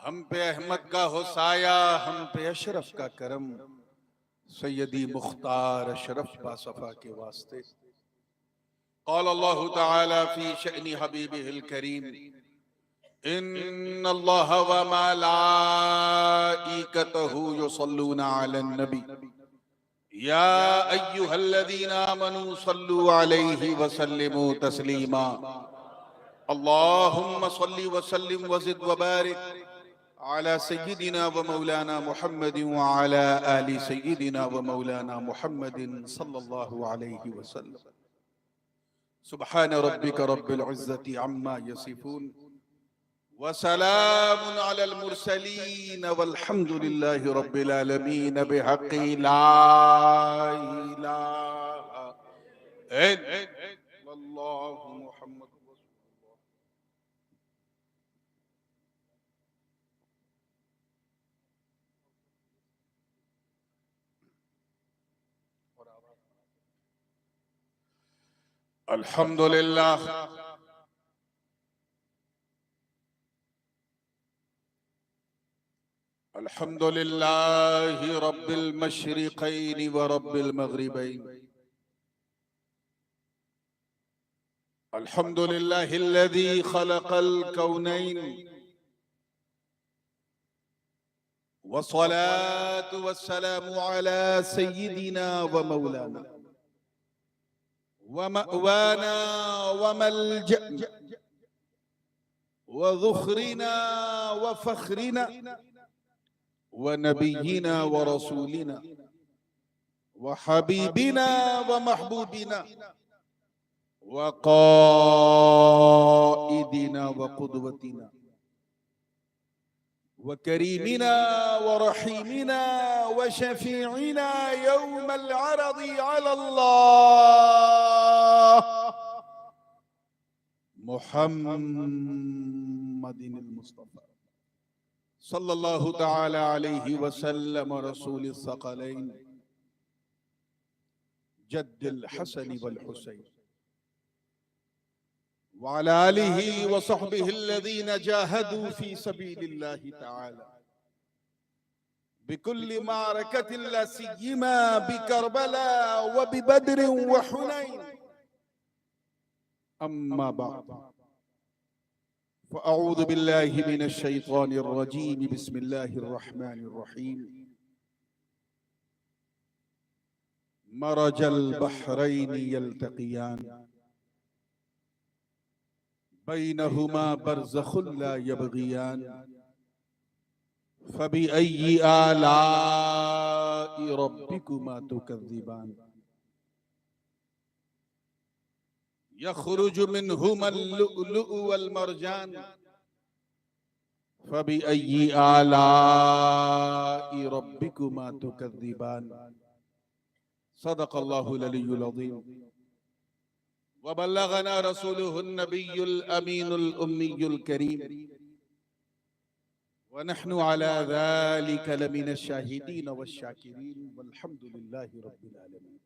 ہم پہ احمد کا ہو سایہ، ہم پہ اشرف کا کرم، سیدی مختار اشرف باصفا کے واسطے۔ قال اللہ تعالی فی شأن حبیبہ الکریم ان اللہ وملائکتہ یصلون علی النبی یا ایہا الذین آمنوا صلوا علیہ وسلموا تسلیما اللہم صلی وسلم وزد وبارک على سيدنا ومولانا محمد وعلى آل سيدنا ومولانا محمد صلى الله عليه وسلم سبحان ربك رب العزة عما يصفون وسلام على المرسلين والحمد لله رب العالمين بحق لا إله إلا الله محمد الحمد لله الحمد لله رب المشرقين ورب المغربين الحمد لله الذي خلق الكونين والصلاة والسلام على سيدنا ومولانا ومأوانا وملجأنا وذخرنا وفخرنا ونبينا ورسولنا وحبيبنا ومحبوبنا وقائدنا وقدوتنا وكريمنا ورحيمنا وشفيعنا يوم العرض على الله محمد المصطفى صلى الله تعالى عليه وسلم رسول الثقلين جد الحسن والحسين وعلى آله وصحبه الذين جاهدوا في سبيل الله تعالى بكل معركة لا سيما بكربلاء وببدر وحنين أما بعد فأعوذ بالله من الشيطان الرجيم بسم الله الرحمن الرحيم مرج البحرين يلتقيان بينهما برزخ لا يبغيان فبأي آلاء ربكما تكذبان يخرج منهما اللؤلؤ والمرجان فبأي آلاء ربكما تكذبان صدق الله العلي العظيم وبلغنا رسوله النبي الأمين الأمي الكريم ونحن على ذلك لمن الشاهدين والشاكرين والحمد لله رب العالمين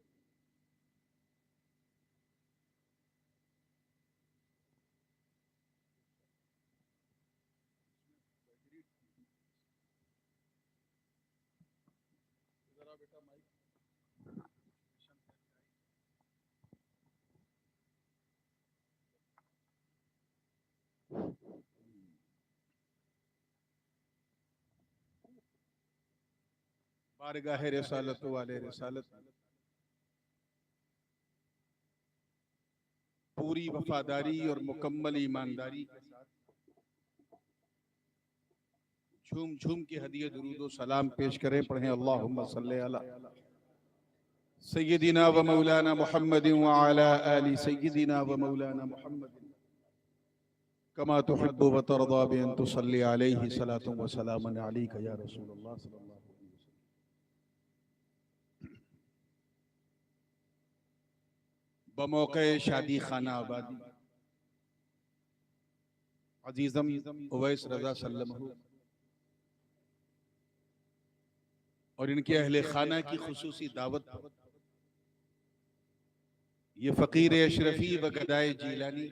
بارگاہ رسالت والے رسالت پوری وفاداری اور مکمل ایمانداری کے ساتھ جھوم جھوم کے ہدیہ درود و سلام پیش کریں پڑھیں اللہم صلی علی سیدنا و مولانا محمد وعلی آل سیدنا و مولانا محمد کما تحب و ترضا بان تصلی علیہ صلاة و سلام علیک یا رسول اللہ صلی اللہ علیہ وسلم بموقع شادی خانہ آبادی عزیزم اویس رضا سلمہ اور ان کے اہل خانہ کی خصوصی دعوت پر یہ فقیر اشرفی و گدائے جیلانی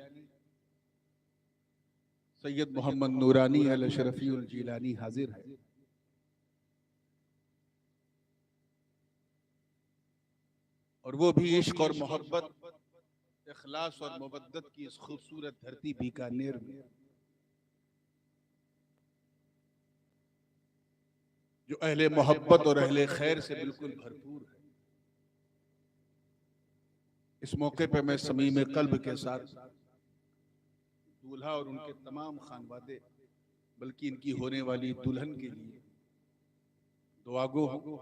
سید محمد نورانی الاشرفی الجیلانی حاضر ہے. اور وہ بھی عشق اور محبت، اخلاص اور مودت کی اس خوبصورت دھرتی بیکانیر میں جو اہل محبت اور اہل خیر سے بالکل بھرپور ہے. اس موقع پہ میں صمیم قلب کے ساتھ دولہا اور ان کے تمام خانوادے بلکہ ان کی ہونے والی دلہن کے لیے دعا گو ہوں.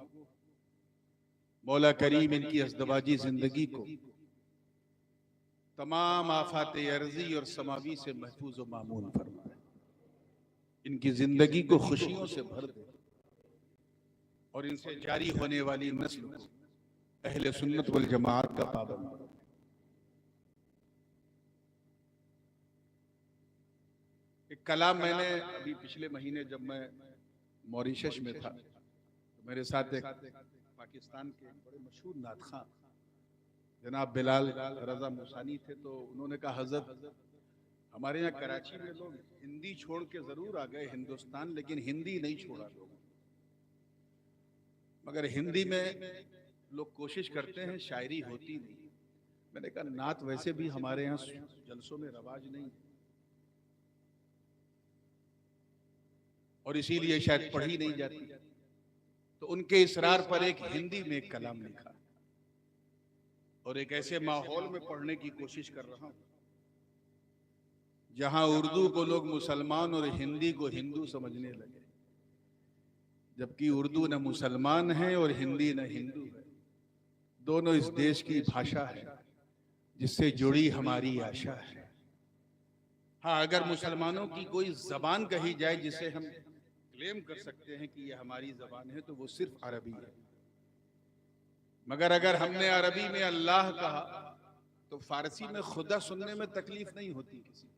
مولا کریم ان کی ازدواجی زندگی کو تمام آفات ارضی اور سماوی سے محفوظ و مامون فرمائے، ان کی زندگی کو خوشیوں سے بھر دے اور ان سے جاری ہونے والی نسل کو اہل سنت والجماعت کا پابند بنائے. ایک کلام میں نے ابھی پچھلے مہینے جب میں موریشس میں تھا تو میرے ساتھ ایک پاکستان کے بڑے مشہور نعت خواں جناب بلال رضا موسانی تھے. تو انہوں نے کہا حضرت ہمارے یہاں کراچی میں لوگ ہندی چھوڑ کے ضرور آ گئے ہندوستان، لیکن ہندی نہیں چھوڑا لوگوں، مگر ہندی میں لوگ کوشش کرتے ہیں، شاعری ہوتی نہیں. میں نے کہا نعت ویسے بھی ہمارے یہاں جلسوں میں رواج نہیں اور اسی لیے شاید پڑھی نہیں جاتی. تو ان کے اصرار پر ایک ہندی میں ایک کلام لکھا اور ایک ایسے ماحول میں پڑھنے کی کوشش کر رہا ہوں جہاں اردو کو لوگ مسلمان اور ہندی کو ہندو سمجھنے لگے، جبکہ اردو نہ مسلمان ہے اور ہندی نہ ہندو ہے. دونوں اس دیش کی بھاشا ہے جس سے جڑی ہماری آشا ہے. ہاں اگر مسلمانوں کی کوئی زبان کہی جائے جسے ہم کلیم کر سکتے ہیں کہ یہ ہماری زبان ہے تو وہ صرف عربی ہے. مگر اگر ہم نے عربی میں اللہ کہا تو فارسی میں خدا سننے میں تکلیف نہیں ہوتی کسی کو،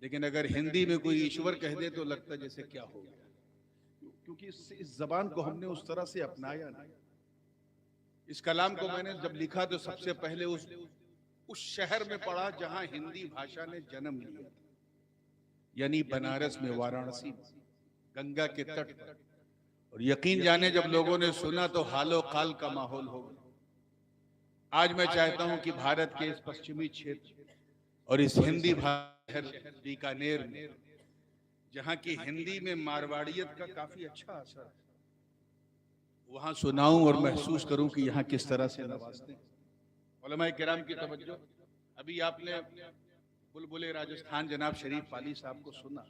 لیکن اگر ہندی میں کوئی ایشور کہہ دے تو لگتا جیسے کیا ہو گیا، کیونکہ اس زبان کو ہم نے اس طرح سے اپنایا نہیں. اس کلام کو میں نے جب لکھا تو سب سے پہلے اس شہر میں پڑھا جہاں ہندی بھاشا نے جنم لیا، یعنی بنارس میں، وارانسی میں، گنگا کے تٹ پر. اور یقین جانے جب لوگوں نے سنا تو حال و قال کا ماحول ہو گیا. آج میں چاہتا ہوں کہ بھارت کے اس پشچمی چھیتر اور اس ہندی شہر بیکانیر میں جہاں کی ہندی میں مارواڑیت کا کافی اچھا اثر ہے، وہاں سناؤں اور محسوس کروں کہ یہاں کس طرح سے نوازتے ہیں. علماء کرام کی توجہ، ابھی آپ نے بلبل راجستھان جناب شریف پالی صاحب کو سنا.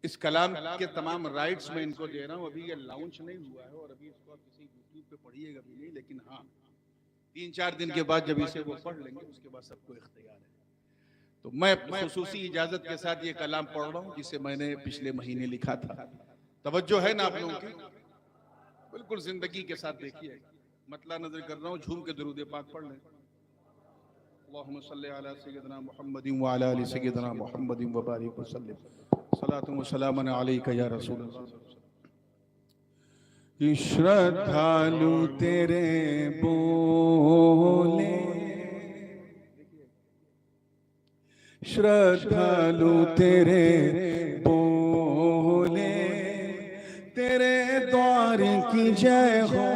اس کلام کے تمام رائٹس میں ان کو دے رہا ہوں. ابھی یہ لانچ نہیں ہوا ہے اور ابھی اس کو آپ کسی یوٹیوب پہ پڑھیے گا بھی نہیں، لیکن ہاں 3-4 دن کے بعد جب اسے وہ پڑھ لیں گے اس کے بعد سب کو اختیار ہے. تو میں خصوصی اجازت کے ساتھ یہ کلام پڑھ رہا ہوں جسے میں نے پچھلے مہینے لکھا تھا. توجہ ہے نا آپ لوگوں کی؟ بالکل زندگی کے ساتھ دیکھیے. مطلع نظر کر رہا ہوں، جھوم کے درود پاک پڑھ لیں. اللہم صلی علی سیدنا محمد وعلی آل سیدنا محمد وبارک وسلم. صلاۃ و سلام علیک یا رسول اللہ. شردھالو تیرے بولے، شردھالو تیرے بولے، تیرے دوار کی جے ہو.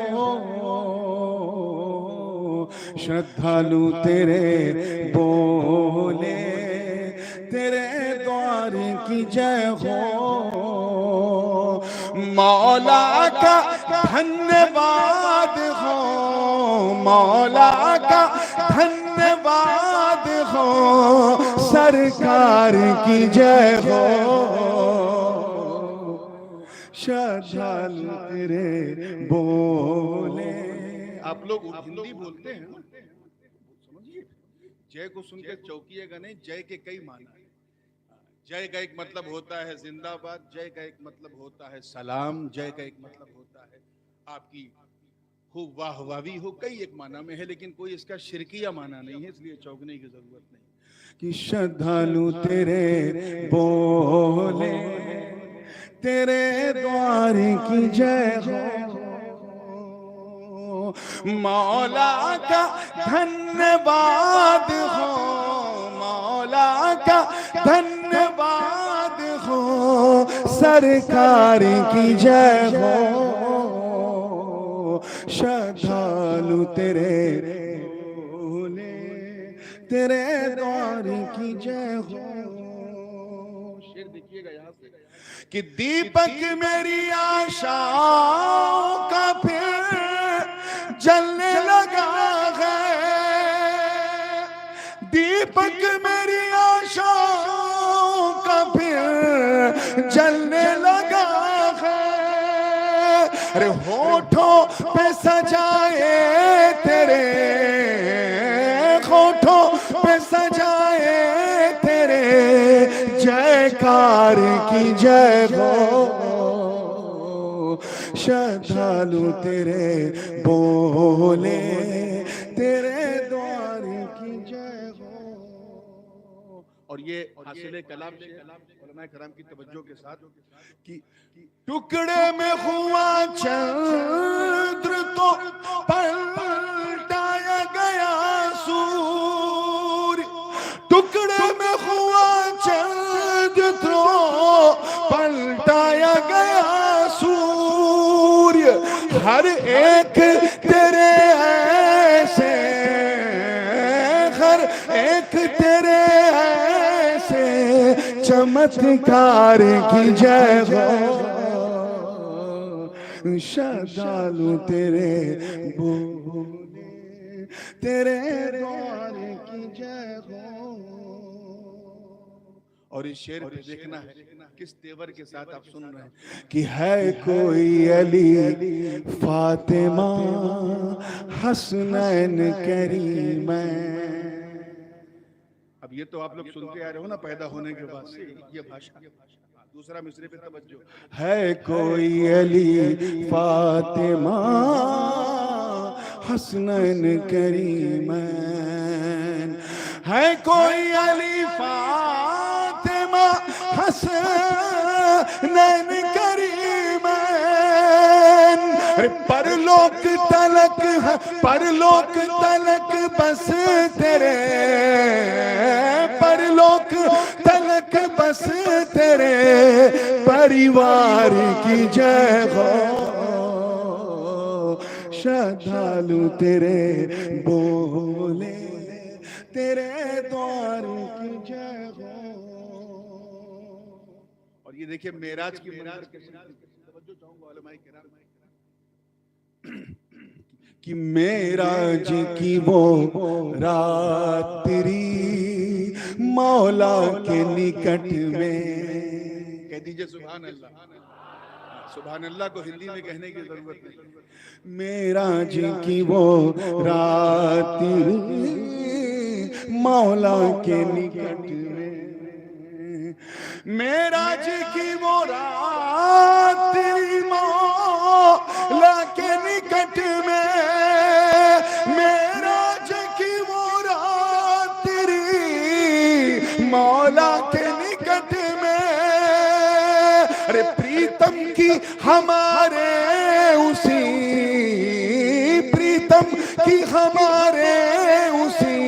شردھالو تیرے بولے، تیرے دوار کی جے ہو. مولا کا دھنیہ واد ہو، مولا کا دھنیہ واد ہو، سرکار کی جے ہو. شردھالو تیرے بولے. آپ لوگ ہندی بولتے ہیں، سمجھیے جے کو سن کے چوکیے گا نہیں. جے کے کئی معنی ہیں. جے کا ایک مطلب ہوتا ہے زندہ باد، جے کا ایک مطلب ہوتا ہے سلام، جے کا ایک مطلب ہوتا ہے آپ کی خوب واہ واہی ہو. کئی ایک معنی میں ہے لیکن کوئی اس کا شرکیہ معنی نہیں ہے، اس لیے چوکنے کی ضرورت نہیں. کہ شردھالو تیرے بولے، تیرے دوار کی جے ہو. مولا کا دھنیہ واد ہو، مولا کا دھنیہ واد سرکار کی جے ہو شردھالو تیرے بولے تیرے دوار کی جے ہو. شعر دیکھیے گا یہاں سے کہ دیپک میری آشاؤں کا پھر جلنے لگا ہے. دیپک میری آشاؤں کا پھر جلنے لگا ہے. ارے ہونٹوں پہ سجائے تیرے ہونٹوں پہ سجائے تیرے جیکار کی جے ہو شردھالو تیرے بولے تیرے دوار کی جے ہو. اور یہ حاصل کلام علماء کرام کی توجہ کے ساتھ کہ ٹکڑے میں ہوا چندر تو پلٹایا گیا سور. ٹکڑے میں ہوا چندر تو پلٹایا گیا سور. ہر ایک تیرے ایسے ہر ایک تیرے ایسے چمتکار کی جے ہو شردھالو تیرے بولے تیرے دوار کی جے ہو. اور اس شعر پہ دیکھنا ہے کس تیور کے ساتھ آپ سن رہے ہیں کہ ہے کوئی علی فاطمہ حسنین کریمین. اب یہ تو آپ لوگ سنتے آ رہے ہو نا پیدا ہونے کے بعد سے یہ بھاشا. دوسرا مصرے پہ توجہ ہے کوئی علی فاطمہ حسنین کریمین. ہے کوئی علی فاطمہ حسنین کریمین. پرلوک تلک بس تیرے پرلوک تلک بس تیرے پریوار کی جے ہو شردھالو تیرے بولے تیرے دوار کی جے ہو. اور یہ دیکھیں معراج کی منظر کیسے توجہ چاہوں گا علماء کرام کہ معراج کی وہ راتری مولا کے نکٹ میں. کہہ دیجئے سبحان اللہ. سبحان اللہ کو ہندی میں کہنے کی ضرورت نہیں. معراج کی وہ راتری مولا کے نکٹ میں. معراج کی وہ راتری مولا کے نکٹ میں. معراج کی وہ راتری مولا کے نکٹ میں. ارے پریتم کی ہمارے اسی پریتم کی ہمارے اسی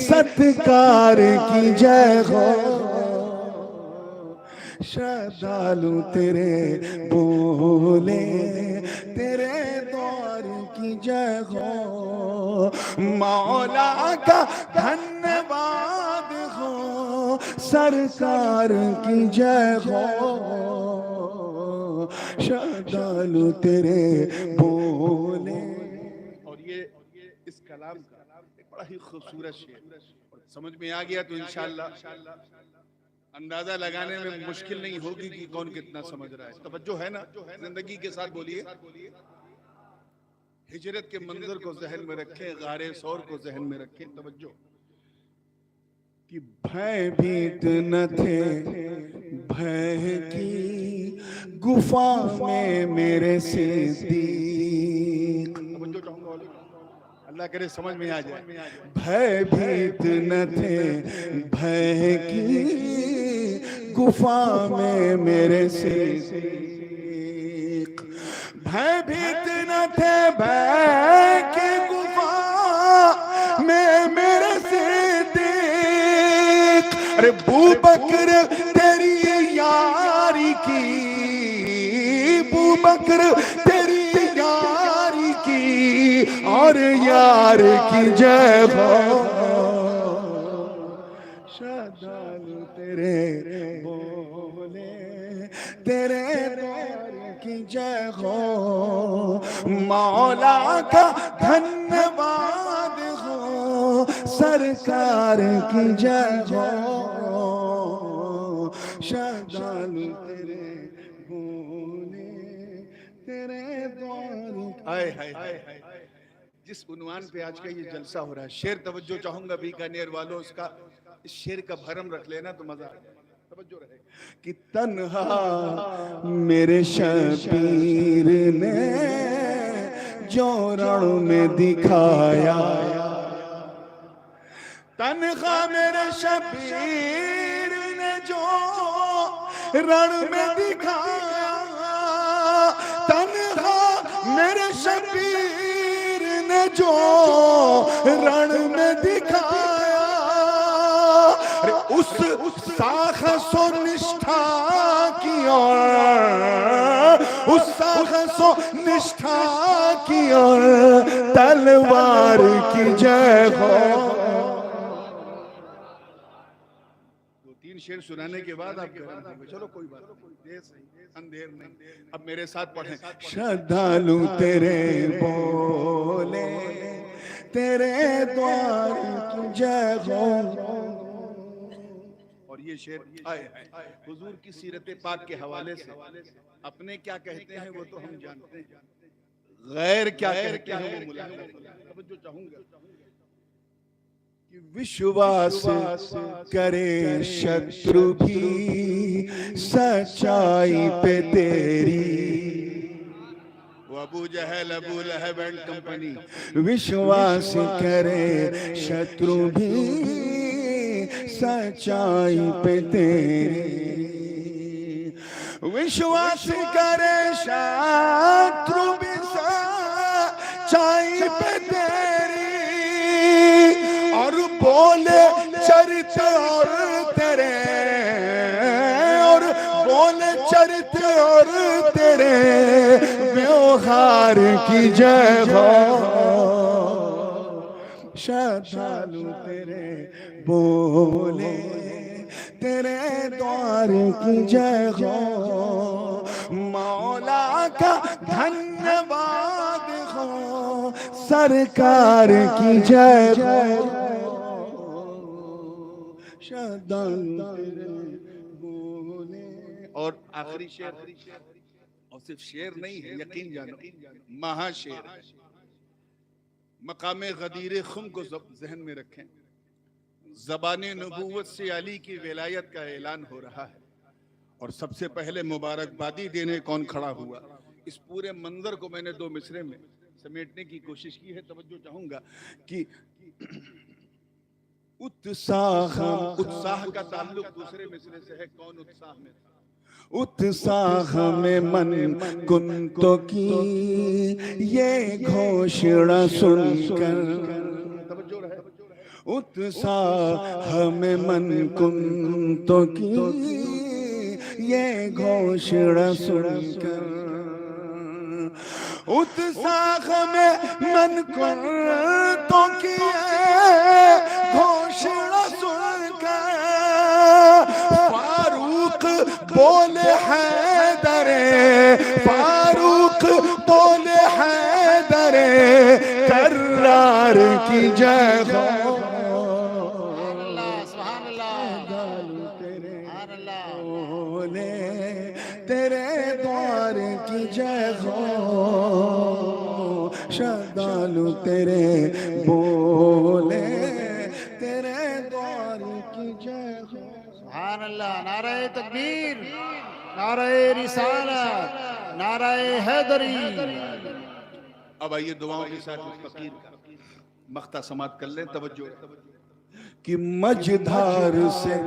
ستکار کی جے ہو شردھالو تیرے بولے تیرے دوار کی جے ہو. مولا کا دھنیہ واد ہو سرکار کی جے ہو شردھالو تیرے بولے. اور یہ اس کلام کا ایک بڑا ہی خوبصورت شعر سمجھ میں آ گیا تو انشاءاللہ اندازہ لگانے میں مشکل نہیں ہوگی کہ کون کتنا سمجھ رہا ہے. توجہ ہے نا زندگی کے ساتھ بولیے. ہجرت کے منظر کو ذہن میں رکھیں غار ثور کو ذہن میں رکھیں. توجہ کہ بھے بھیت نہ تھے بھے کی گفا میں میرے صدیق. اللہ کرے سمجھ میں آ جائے. بھے بھیت نہ تھے بھے کی گفا میں میرے صدیق. بھے بھیت نہ تھے بھے کی گفا میں میرے صدیق. ارے ابو بکر تیری یاری کی ابو بکر تیری یاری کی اور یار کی جے ہو شادالو تیرے بولے تیرے دور کی جے ہو مولا کا دھنیہ واد ہو سرکار کی جے ہو شادالو تیرے بولے تیرے دور آئے ہائے جس عنوان پہ آج کا یہ جلسہ ہو رہا ہے شعر توجہ چاہوں گا بیکانیر والوں اس کا اس شعر کا بھرم رکھ لینا تو مزہ آئے توجہ رہے کہ تنہا میرے شبیر نے جو رن میں دکھایا تنہا میرے شبیر نے جو رن میں دکھایا تنہا میرے شبیر نے جو رن میں دکھایا اس ساخس و نشٹھا کی اور اس ساخس و نشٹھا کی اور تلوار کی جے ہو دو تین شعر سنانے کے بعد آپ چلو کوئی بات اندھیر نہیں اب میرے ساتھ پڑھیں شادالو تیرے بولے تیرے دوار کی جے ہو اور یہ شعر آئے حضور کی سیرت پاک کے حوالے سے اپنے کیا کہتے ہیں وہ تو ہم جانتے ہیں غیر کیا کہتے ہیں وہ ملاحظہ توجہ چاہوں گا کہ وشواس کرے شترو بھی سچائی پہ تیری وہ ابو جہل ابو لہب اینڈ کمپنی وشواس کرے شترو بھی سچائی پہ تیری وشواس کرے شترو بھی سچائی پہ تیری اور بولے چرت اور تیرے اور بولے چرت اور تیرے ویوہار کی جے ہو شادالو تیرے بولے تیرے دوار کی جے ہو مولا کا دھنیہ واد ہو سرکار کی جے ہو شادالو تیرے بولے اور آخری شعر اور صرف شعر نہیں ہے یقین جانو مہا شعر مقام غدیر خم کو ذہن میں رکھیں زبان نبوت سے علی کی ولایت کا اعلان ہو رہا ہے اور سب سے پہلے مبارکبادی دینے کون کھڑا ہوا اس پورے منظر کو میں نے دو مصرے میں سمیٹنے کی کوشش کی ہے توجہ چاہوں گا کہ اتساہ کا تعلق دوسرے مصرے سے ہے کون اتساہ میں تھا اتساہ میں من کنتو کی یہ گھوشڑا سن کر توجہ رہے اتساہ میں من کنتو کی یہ گھوشڑا سن کر اتساہ میں من کنتو کی یہ گھوشڑا سن کر فاروق بولے حیدر فاروق بولے حیدر کرار کی جے ہو سبحان اللہ تیرے بولے تیرے دوار کی جے ہو شادالو تیرے بولے تیرے دوار کی جے ہو سبحان اللہ نعرہ تکبیر نعرہ رسالت نعرہ حیدری اب آئیے دعاؤں کے ساتھ اس فقیر کا مختہ سماعت کر لیں توجہ کہ مجدھار سے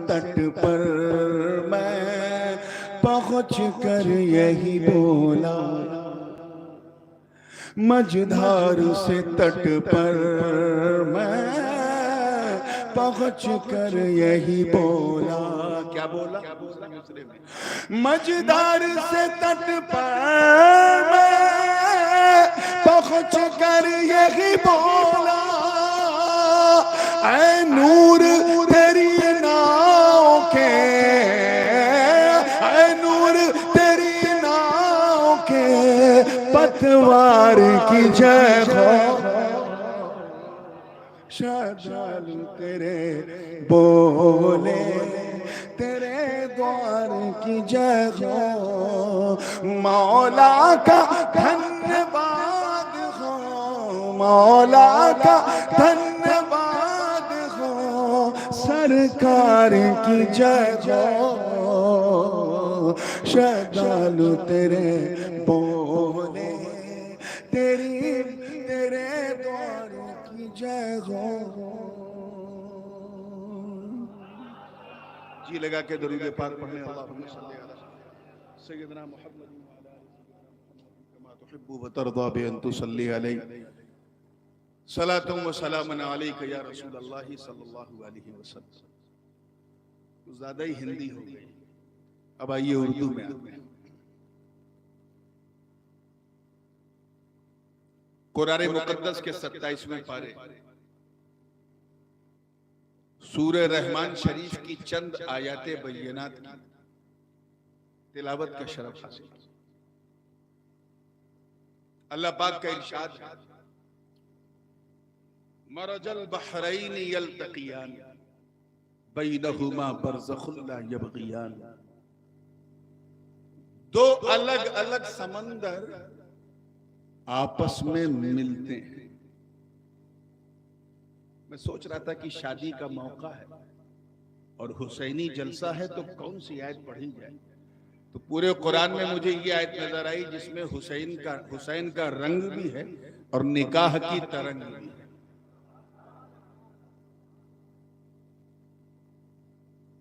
تٹ پر میں پہنچ کر یہی بولا مجدھار سے تٹ پر میں پہنچ کر یہی بولا، کیا بولا؟ مجدار سے تٹ پر میں پہنچ کر یہی بولا، اے نور تیری ناؤ کے، اے نور تیری ناؤ کے پتوار کی جے ہو، شادالو تیرے بولے تیرے دوار کی جے ہو، مولا کا دھنیہ واد ہو، مولا کا دھنیہ واد ہو، سرکار کی جے ہو، شادالو تیرے بولے تیرے دوار کی جے ہو۔ جی لگا کے درود پاک پڑھنے، اللہم صلی علی سیدنا محمد کما تحب و ترضى بأن تصلی علیہ، صلاة و سلام علیک یا رسول اللہ صلی اللہ علیہ وسلم۔ زیادہ ہی ہندی ہو گئی، اب آئیے اردو میں آتے ہیں۔ قرآن مقدس کے 27ویں پارے سورہ رحمان شریف کی چند آیات بینات کی تلاوت کا شرف حاصل۔ اللہ پاک کا ارشاد ہے، مرج البحرین یلتقیان بینہما برزخ لا یبغیان، دو الگ الگ سمندر آپس میں ملتے ہیں۔ میں سوچ رہا تھا کہ شادی کا موقع ہے اور حسینی جلسہ ہے تو کون سی آیت پڑھی جائے، تو پورے قرآن میں مجھے یہ آیت نظر آئی جس میں حسین کا رنگ بھی ہے اور نکاح کی ترنگ بھی ہے،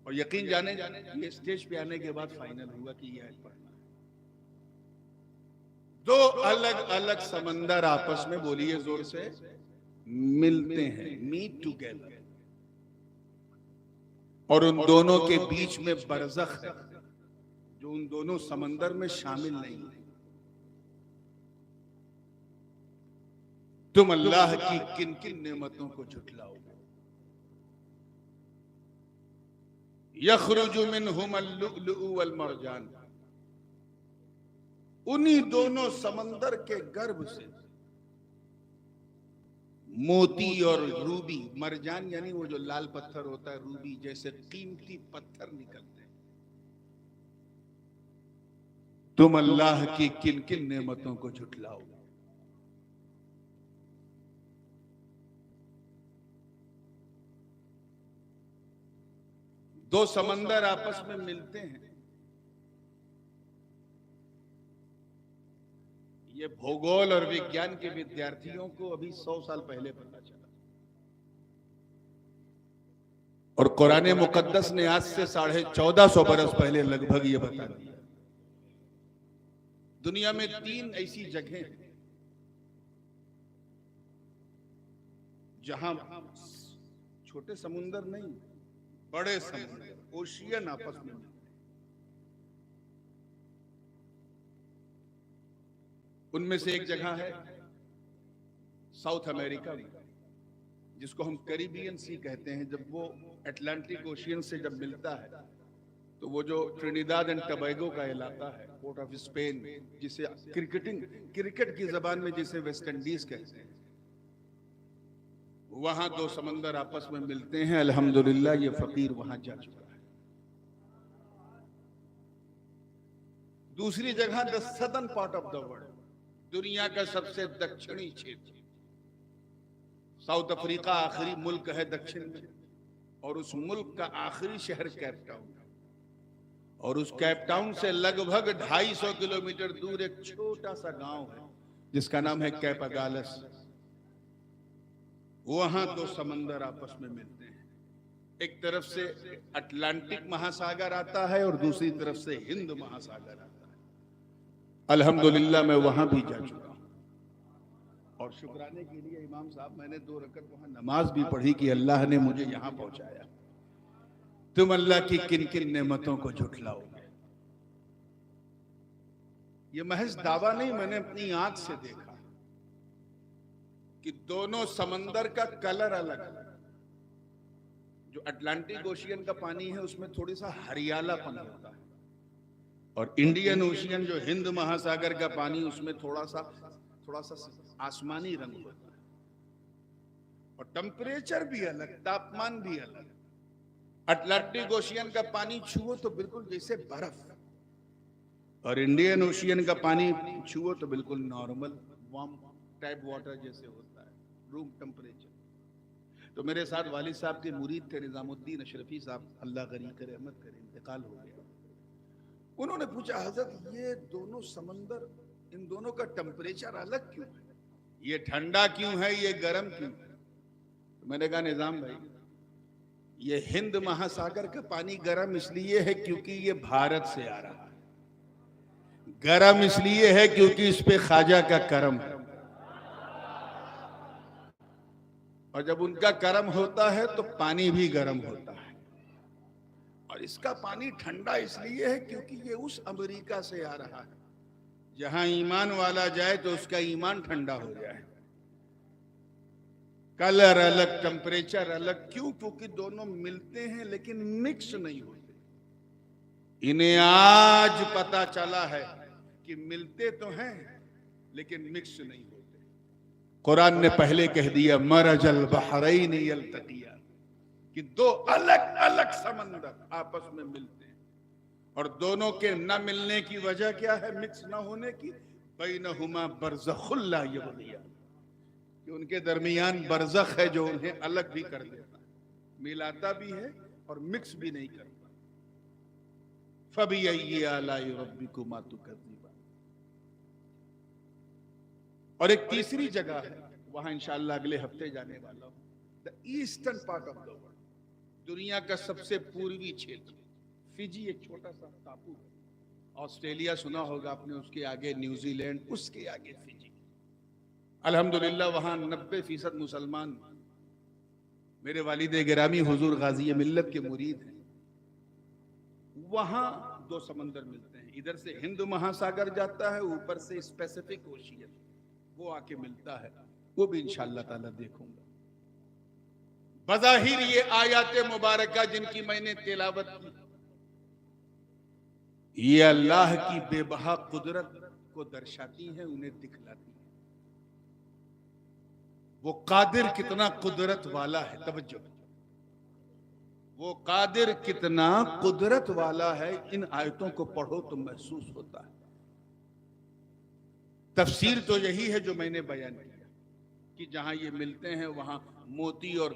اور یقین جانے یہ اسٹیج پہ آنے کے بعد فائنل ہوا کہ یہ آیت پڑھنا ہے۔ دو الگ الگ سمندر آپس میں، بولیے زور سے، ملتے ہیں، میٹ ٹوگیدر، اور ان دونوں کے بیچ میں برزخ ہے جو ان دونوں سمندر میں شامل نہیں ہے۔ تم اللہ کی کن کن نعمتوں کو جھٹلاؤ گے؟ یخرج منہم اللؤلؤ والمرجان، انہی دونوں سمندر کے گرب سے موتی اور روبی، مرجان یعنی وہ جو لال پتھر ہوتا ہے، روبی جیسے قیمتی پتھر نکلتے ہیں۔ تم اللہ کی کن کن نعمتوں کو جھٹلاؤ؟ دو سمندر آپس میں ملتے ہیں، یہ بھوگول اور وگیان کے ودیارتھیوں کو ابھی 100 سال پہلے پتا چلا، اور قرآن مقدس نے آج سے 1450 برس پہلے لگ بھگ یہ بتا دیا۔ دنیا میں 3 ایسی جگہیں ہیں جہاں چھوٹے سمندر نہیں، بڑے سمندر، اوشین آپس میں ملتے ہیں۔ ان میں سے ایک جگہ ہے ساؤتھ امریکہ میں، جس کو ہم کیریبین سی کہتے ہیں۔ جب وہ اٹلانٹک اوشین سے جب ملتا ہے تو وہ جو ٹرینیڈاد اینڈ ٹبیگو کا علاقہ ہے، پورٹ آف اسپین، جسے کرکٹ کی زبان میں جسے ویسٹ انڈیز کہتے ہیں، وہاں دو سمندر آپس میں ملتے ہیں۔ الحمدللہ یہ فقیر وہاں جا چکا ہے۔ دوسری جگہ the southern part of the world، دنیا کا سب سے دکشنی چھیتر، ساؤتھ افریقہ آخری ملک ہے دکشن میں، اور اس ملک کا آخری شہر کیپ ٹاؤن، اور اس کیپ ٹاؤن سے لگ بھگ 250 کلومیٹر دور ایک چھوٹا سا گاؤں ہے جس کا نام ہے کیپ اگالس۔ وہاں دو سمندر آپس میں ملتے ہیں، ایک طرف سے اٹلانٹک مہاساگر آتا ہے اور دوسری طرف سے ہند مہاساگر آتا ہے۔ الحمدللہ میں وہاں بھی جا چکا ہوں، اور شکرانے کے لیے امام صاحب میں نے 2 رکعت وہاں نماز بھی پڑھی کہ اللہ نے مجھے یہاں پہنچایا. تم اللہ کی کن کن نعمتوں کو جھٹلاؤ گے؟ یہ محض دعویٰ نہیں، میں نے اپنی آنکھ سے دیکھا کہ دونوں سمندر کا کلر الگ ہے. جو اٹلانٹک اوشین کا پانی ہے اس میں تھوڑی سا ہریالا پن ہوتا ہے، اور انڈین اوشین جو ہند مہاساگر کا پانی اس میں تھوڑا سا آسمانی رنگ ہوتا ہے، اور ٹمپریچر بھی الگ، تاپمان بھی الگ. اٹلانٹک اوشین کا پانی چھو تو بالکل جیسے برف، اور انڈین اوشین کا پانی چھو تو بالکل نارمل وارم ٹیپ واٹر جیسے ہوتا ہے، روم ٹمپریچر. تو میرے ساتھ والد صاحب کے مرید تھے نظام الدین اشرفی صاحب، اللہ غنی کرے رحمت کرے، انتقال ہو گیا. انہوں نے پوچھا حضرت یہ دونوں سمندر، ان دونوں کا ٹمپریچر الگ کیوں ہے؟ یہ ٹھنڈا کیوں ہے، یہ گرم کیوں ہے؟ میں نے کہا نظام بھائی یہ ہند مہاساگر کا پانی گرم اس لیے ہے کیونکہ یہ بھارت سے آ رہا ہے، گرم اس لیے ہے کیونکہ اس پہ خواجہ کا کرم ہے، اور جب ان کا کرم ہوتا ہے تو پانی بھی گرم ہوتا ہے. اور اس کا پانی ٹھنڈا اس لیے ہے کیونکہ یہ اس امریکہ سے آ رہا ہے جہاں ایمان والا جائے تو اس کا ایمان ٹھنڈا ہو جائے. کلر الگ، ٹمپریچر الگ. کیوں؟ کیونکہ دونوں ملتے ہیں لیکن مکس نہیں ہوتے. انہیں آج پتا چلا ہے کہ ملتے تو ہیں لیکن مکس نہیں ہوتے. قرآن نے پہلے کہہ دیا مرج البحرین یلتقیان، کہ 2 الگ الگ سمندر آپس میں ملتے ہیں، اور دونوں کے نہ ملنے کی وجہ کیا ہے؟ مکس نہ ہونے کی. بینہما برزخ لا یبغیان، کہ ان کے درمیان برزخ ہے جو انہیں الگ بھی کر دیتا ہے، ملاتا بھی ہے اور مکس بھی نہیں کرتا. فَبِأَيِّ آلَاءِ رَبِّكُمَا تُكَذِّبَانِ. اور ایک تیسری جگہ ہے، وہاں انشاءاللہ اگلے ہفتے جانے والا ہوں. The eastern part of the world, دنیا کا سب سے پوروی چھیتر. فجی ایک چھوٹا سا ٹاپو ہے. آسٹریلیا سنا ہوگا آپ نے، اس کے آگے نیوزی لینڈ، اس کے آگے فجی. الحمدللہ وہاں 90% مسلمان میرے والد گرامی حضور غازی ملت کے مرید ہیں. وہاں 2 سمندر ملتے ہیں، ادھر سے ہند مہاساگر جاتا ہے، اوپر سے اسپیسیفک اوشین وہ آ کے ملتا ہے. وہ بھی انشاءاللہ تعالیٰ دیکھوں گا. بظاہر یہ آیات مبارکہ جن کی میں نے تلاوت کی، یہ اللہ کی بے بہا قدرت کو درشاتی ہیں، انہیں دکھلاتی ہیں. وہ قادر کتنا قدرت والا ہے. توجہ، وہ قادر کتنا قدرت والا ہے. ان آیتوں کو پڑھو تو محسوس ہوتا ہے. تفسیر تو یہی ہے جو میں نے بیان کیا کہ جہاں یہ ملتے ہیں وہاں موتی اور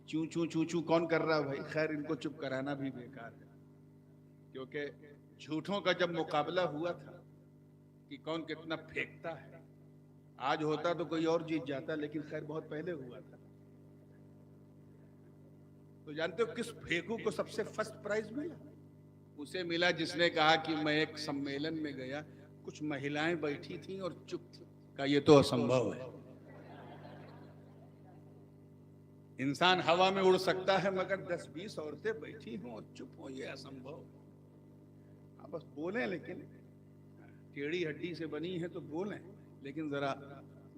چوں چوں چوں چوں کون کر رہا ہے بھائی؟ خیر ان کو چپ کرانا بھی بیکار ہے، کیونکہ جھوٹوں کا جب مقابلہ ہوا تھا کہ کون کتنا پھینکتا ہے، آج ہوتا تو کوئی اور جیت جاتا، لیکن خیر بہت پہلے ہوا تھا. تو جانتے ہو کس پھینکو کو سب سے فرسٹ پرائز ملا؟ اسے ملا جس نے کہا کہ میں ایک سمیلن میں گیا، کچھ مہلائیں بیٹھی تھیں اور چپ تھیں. کہا یہ تو اسمبھو ہے. انسان ہوا میں اڑ سکتا ہے مگر 10-20 عورتیں بیٹھی ہوں اور چپ ہوں، یہ اسمبھو. بس بولیں، لیکن ٹیڑھی ہڈی سے بنی ہے تو بولیں، لیکن ذرا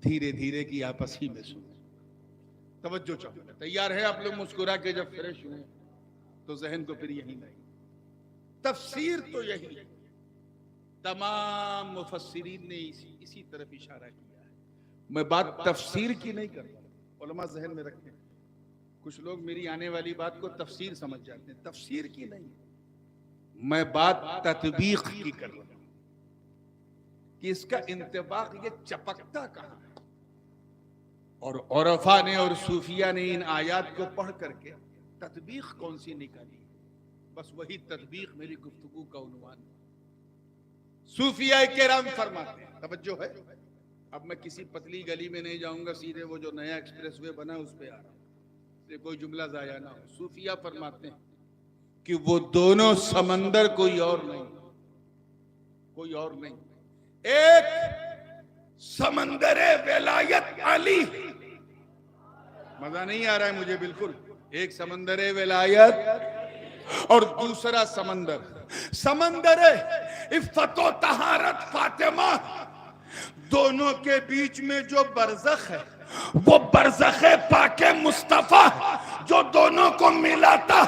دھیرے دھیرے کی آپس ہی میں سنیں. توجہ چاہوں گا. تیار ہے آپ لوگ؟ مسکرا کے جب فریش ہوئے تو ذہن کو پھر یہی لائیں. تفسیر تو یہی ہے. تمام مفسرین نے اسی طرف اشارہ کیا ہے. میں بات تفسیر کی نہیں کر رہا، علماء ذہن میں رکھیں. کچھ لوگ میری آنے والی بات کو تفسیر سمجھ جاتے ہیں، تفسیر کی نہیں. میں بات تطبیق کی کر رہا ہوں کہ اس کا انطباق یہ چپکتا کہاں ہے. اور عرفاء نے اور صوفیہ نے ان آیات کو پڑھ کر کے تطبیق کون سی نکالی، بس وہی تطبیق میری گفتگو کا عنوان ہے. صوفیہ کرام فرماتے ہیں، توجہ ہے، اب میں کسی پتلی گلی میں نہیں جاؤں گا، سیدھے وہ جو نیا ایکسپریس وے بنا اس پہ آ رہا ہوں، کوئی جملہ ضائع نہ ہو. صوفیہ فرماتے ہیں کہ وہ دونوں سمندر کوئی اور نہیں، کوئی اور نہیں. ایک سمندر ولایت علی. مزہ نہیں آ رہا ہے مجھے بالکل. ایک سمندر ولایت اور دوسرا سمندر عفت و طہارت فاطمہ. دونوں کے بیچ میں جو برزخ ہے وہ برزخ پاک مصطفیٰ جو دونوں کو ملاتا.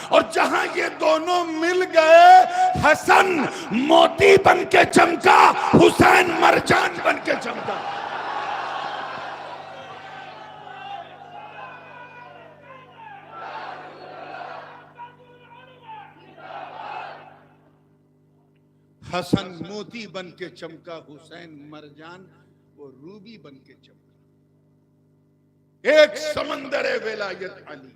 اور جہاں یہ دونوں مل گئے حسن موتی بن کے چمکا, حسین مرجان بن کے چمکا. حسن موتی بن کے چمکا, حسین مرجان وہ روبی بن کے چمکا. ایک سمندر ولایت علی,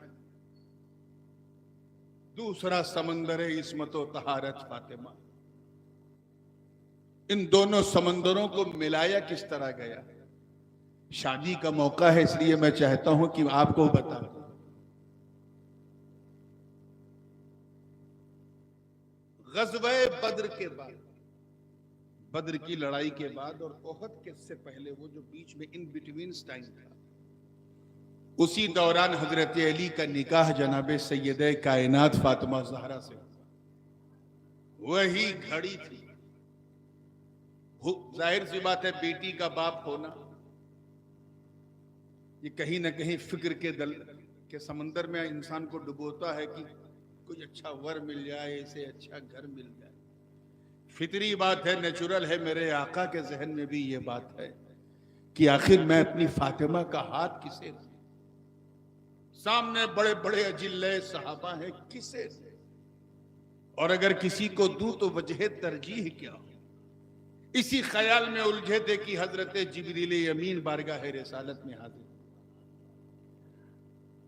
دوسرا سمندر عصمت و طہارت فاطمہ. ان دونوں سمندروں کو ملایا کس طرح گیا؟ شادی کا موقع ہے اس لیے میں چاہتا ہوں کہ آپ کو بتا دوں. غزوہ بدر کے بعد, بدر کی لڑائی کے بعد اور احد کے سے پہلے وہ جو بیچ میں ان بٹوین ٹائم تھا, اسی دوران حضرت علی کا نکاح جناب سیدہ کائنات فاطمہ زہرا سے. وہی گھڑی تھی. ظاہر سی بات ہے بیٹی کا باپ ہونا یہ کہیں نہ کہیں فکر کے دل کے سمندر میں انسان کو ڈبوتا ہے کہ کوئی اچھا ور مل جائے, اسے اچھا گھر مل جائے. فطری بات ہے, نیچرل ہے. میرے آقا کے ذہن میں بھی یہ بات ہے کہ آخر میں اپنی فاطمہ کا ہاتھ کسے دوں؟ سامنے بڑے بڑے اجلے صحابہ ہیں, کسے دوں؟ اور اگر کسی کو دوں تو وجہ ترجیح کیا ہو؟ اسی خیال میں الجھے تھے کہ حضرت جبریل امین بارگاہ رسالت میں حاضر.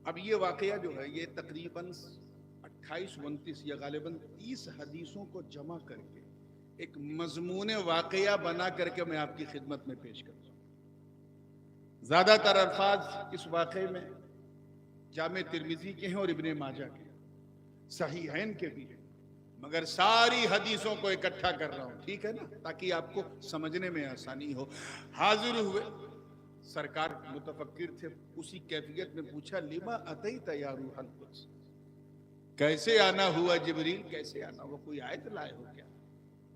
اب یہ واقعہ جو ہے یہ تقریباً 28-29 یا غالباً 30 حدیثوں کو جمع کر کے ایک مضمون واقعہ بنا کر کے میں آپ کی خدمت میں پیش کرتا ہوں. زیادہ تر الفاظ اس واقعے میں جامع ترمذی کے ہیں اور ابن ماجہ کے, صحیحین کے بھی ہیں, مگر ساری حدیثوں کو اکٹھا کر رہا ہوں, ٹھیک ہے نا, تاکہ آپ کو سمجھنے میں آسانی ہو. حاضر ہوئے, سرکار متفکر تھے, اسی کیفیت میں پوچھا لما اتیت یا روح القدس, کیسے آنا ہوا جبریل, کیسے آنا ہوا, کوئی آیت لائے ہو کیا؟